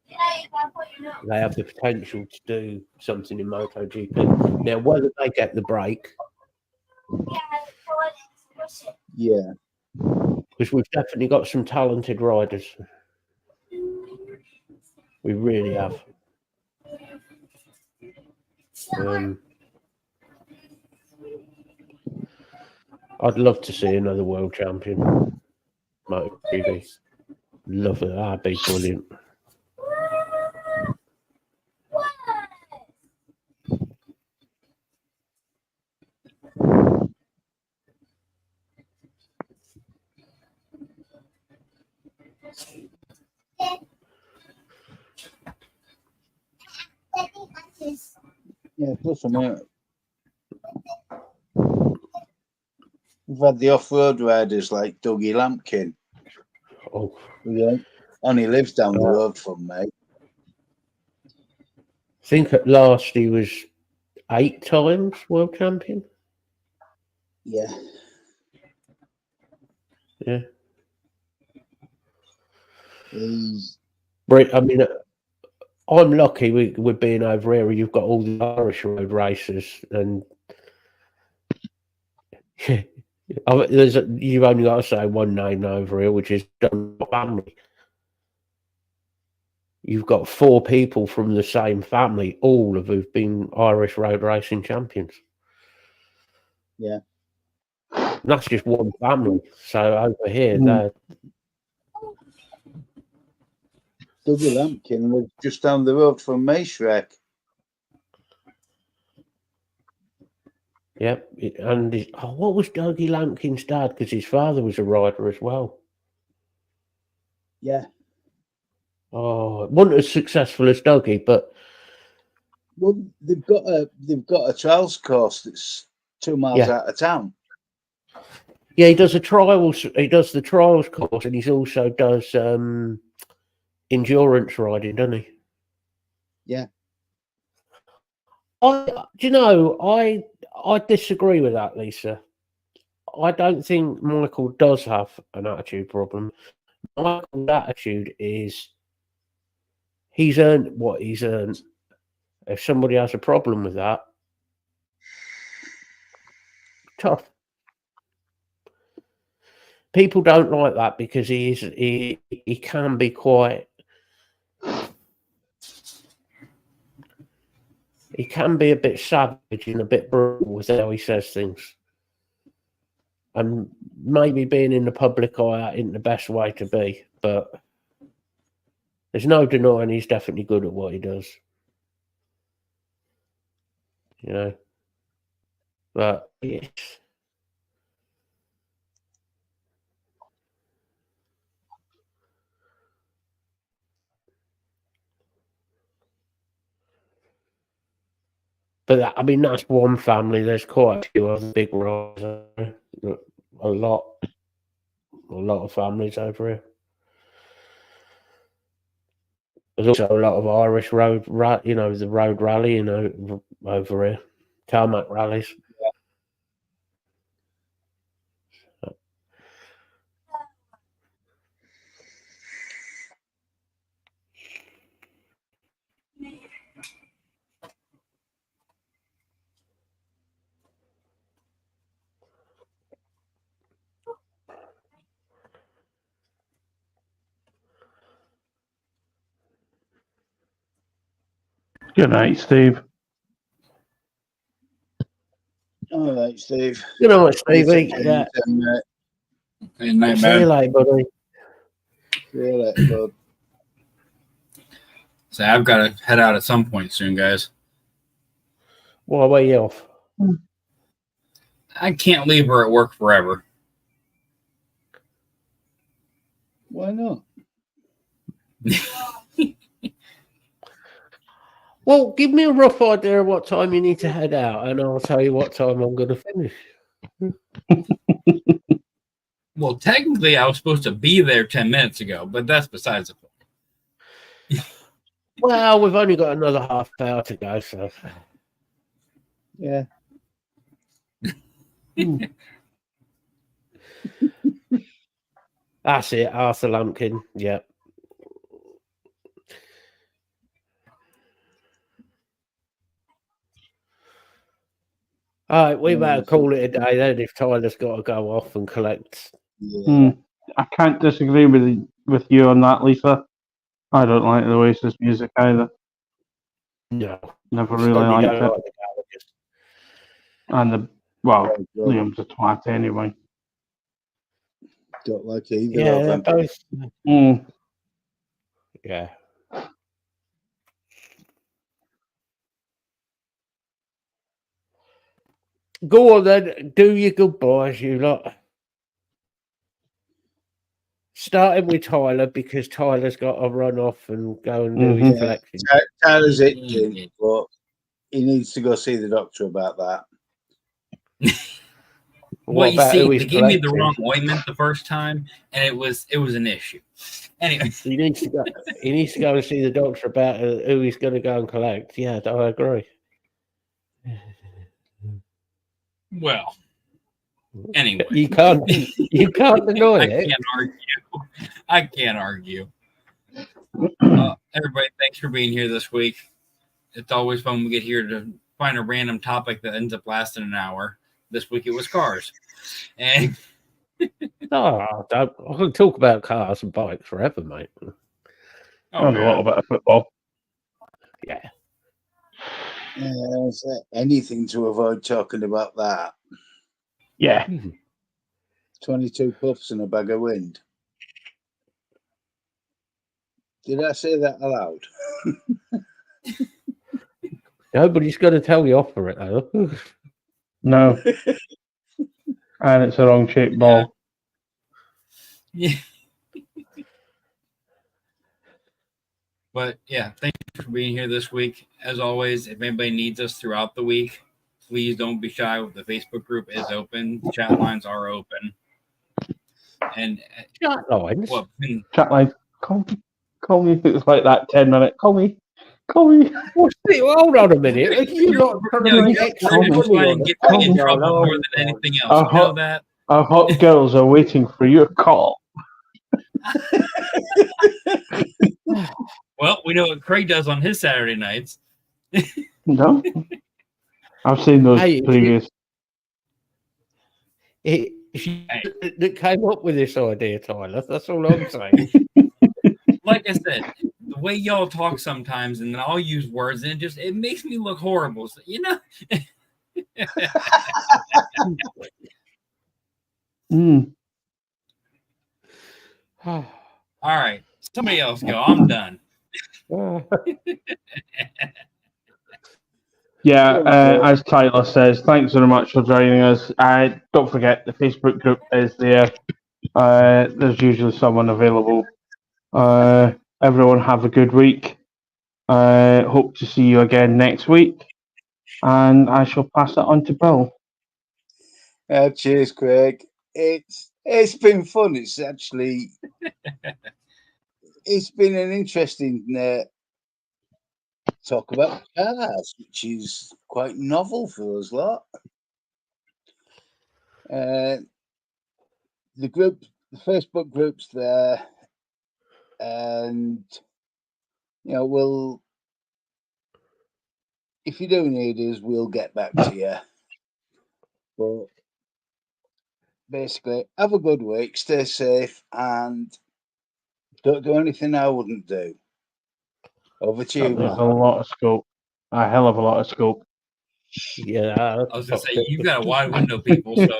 They have the potential to do something in MotoGP. Now, whether they get the break, Yeah. because we've definitely got some talented riders. We really have. I'd love to see another world champion. MotoGP. Love it. That'd be brilliant. Yeah, plus I mean, we've had the off-road riders like Dougie Lampkin, Oh, who only lives down the road from me. I think at last he was 8 times world champion. Yeah. Yeah. He's I mean, I'm lucky with being over here. You've got all the Irish road racers, and you've only got to say one name over here, which is John Family. you've got 4 people from the same family, all of who've been Irish road racing champions. Yeah. And that's just one family. So over here, they're Dougie Lampkin was just down the road from Macerek. Yep. And what was Dougie Lampkin's dad? Because his father was a rider as well. Yeah. Oh, it wasn't as successful as Dougie, but Well, they've got a trials course that's 2 miles out of town. yeah, he does the trials course, and he also does endurance riding, doesn't he? Yeah. I disagree with that, Lisa. I don't think Michael does have an attitude problem. Michael's attitude is he's earned what he's earned. If somebody has a problem with that, tough. People don't like that because he can be quite. He can be a bit savage and a bit brutal with how he says things. And maybe being in the public eye isn't the best way to be, but there's no denying he's definitely good at what he does. You know? But yes. But I mean, that's one family. There's quite a few other big riders. A lot of families over here. There's also a lot of Irish the road rally, over here. Tarmac rallies. Good night, Steve. All right, Steve. You know what, Stevie? Yeah. Good night, See you man. later, buddy. See you later, bud. So I've got to head out at some point soon, guys. Why were you off? I can't leave her at work forever. Why not? Well, give me a rough idea of what time you need to head out, and I'll tell you what time I'm going to finish. Well, technically, I was supposed to be there 10 minutes ago, but that's besides the point. Well, we've only got another half hour to go, so. Yeah. That's it, Arthur Lampkin. Yep. All right, we better call it a day then if Tyler's got to go off and collect. Yeah. I can't disagree with you on that, Lisa. I don't like the Oasis music either. No. Never really Certainly liked don't it. like the Gallagher's. And Liam's a twat anyway. Don't like either Yeah, of they're them. both. Yeah. Go on then, do your goodbyes, you lot. Starting with Tyler because Tyler's got to run off and go and do his collection. Tyler's itching, but he needs to go see the doctor about that. Well, you about see, who they he's gave me the collecting? wrong ointment the first time, and it was an issue. Anyway, He needs to go and see the doctor about who he's going to go and collect. Yeah, I agree. well, anyway, You can't deny it. I can't argue. Everybody, thanks for being here this week. It's always fun when we get here to find a random topic that ends up lasting an hour. This week it was cars. And I can talk about cars and bikes forever, mate. Oh, and a little bit of football. Yeah. So anything to avoid talking about that. Yeah. 22 puffs and a bag of wind. Did I say that aloud? Nobody's going to tell you off for it, though. No. And it's a wrong shaped ball. Yeah. But yeah, thank you for being here this week. As always, if anybody needs us throughout the week, please don't be shy. The Facebook group is open. The chat lines are open. And Chat lines. well, Chat line. Call me if it's like that 10-minute. Call me. Hold on a minute. You're not trying to bring extra trying to money on get us. me in Oh, trouble no. more than anything else. You know that? Our hot girls are waiting for your call. Well, we know what Craig does on his Saturday nights. No? I've seen those Hey, previous. It's you that came up with this idea, Tyler. That's all I'm saying. Like I said, the way y'all talk sometimes, and then I'll use words, and it makes me look horrible. So, you know. All right, somebody else go. I'm done. Yeah, as Tyler says, thanks very much for joining us. Don't forget the Facebook group is there. There's usually someone available. Everyone have a good week. Hope to see you again next week. And I shall pass it on to Bill. Cheers, Craig. It's been fun. It's actually it's been an interesting talk about cars, which is quite novel for us lot. The Facebook group's there, and if you do need us, we'll get back to you. But basically, have a good week, stay safe, and don't do anything I wouldn't do. Over to you, There's Matt. a lot of scope. A hell of a lot of scope. Yeah. I was gonna say you've got a wide window, people. So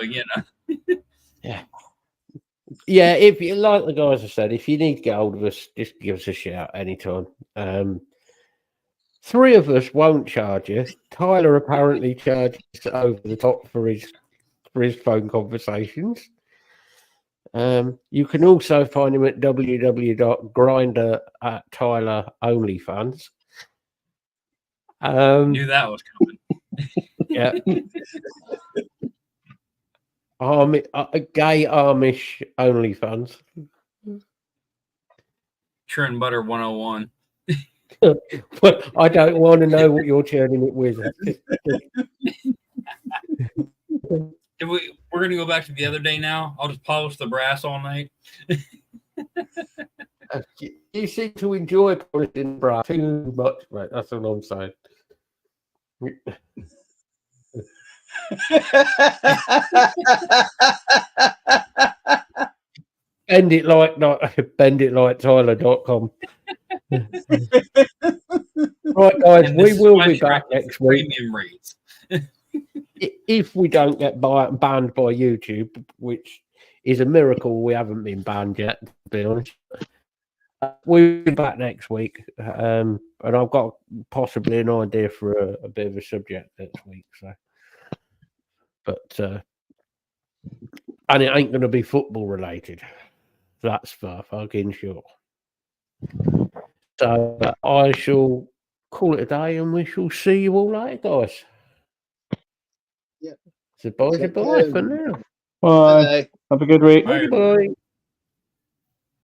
Yeah, if you like the guys have said, if you need to get hold of us, just give us a shout anytime. 3 of us won't charge you. Tyler apparently charges over the top for his phone conversations. You can also find him at www.grinder@TylerOnlyFans. knew that was coming. Yeah. Gay Amish OnlyFans. Churn Butter 101. But I don't want to know what you're churning it with. We're gonna go back to the other day now. I'll just polish the brass all night. You seem to enjoy polishing brass too much, mate. That's what I'm saying. Bend it like Tyler.com. Right, guys, And we this is will why be they back write next week. Premium rates. If we don't get banned by YouTube, which is a miracle we haven't been banned yet, to be honest. We'll be back next week. And I've got possibly an idea for a bit of a subject next week. So, but and it ain't going to be football related. That's for fucking sure. So I shall call it a day, and we shall see you all later, guys. Yeah. So bye for now. Bye. Have a good week. Bye. Bye.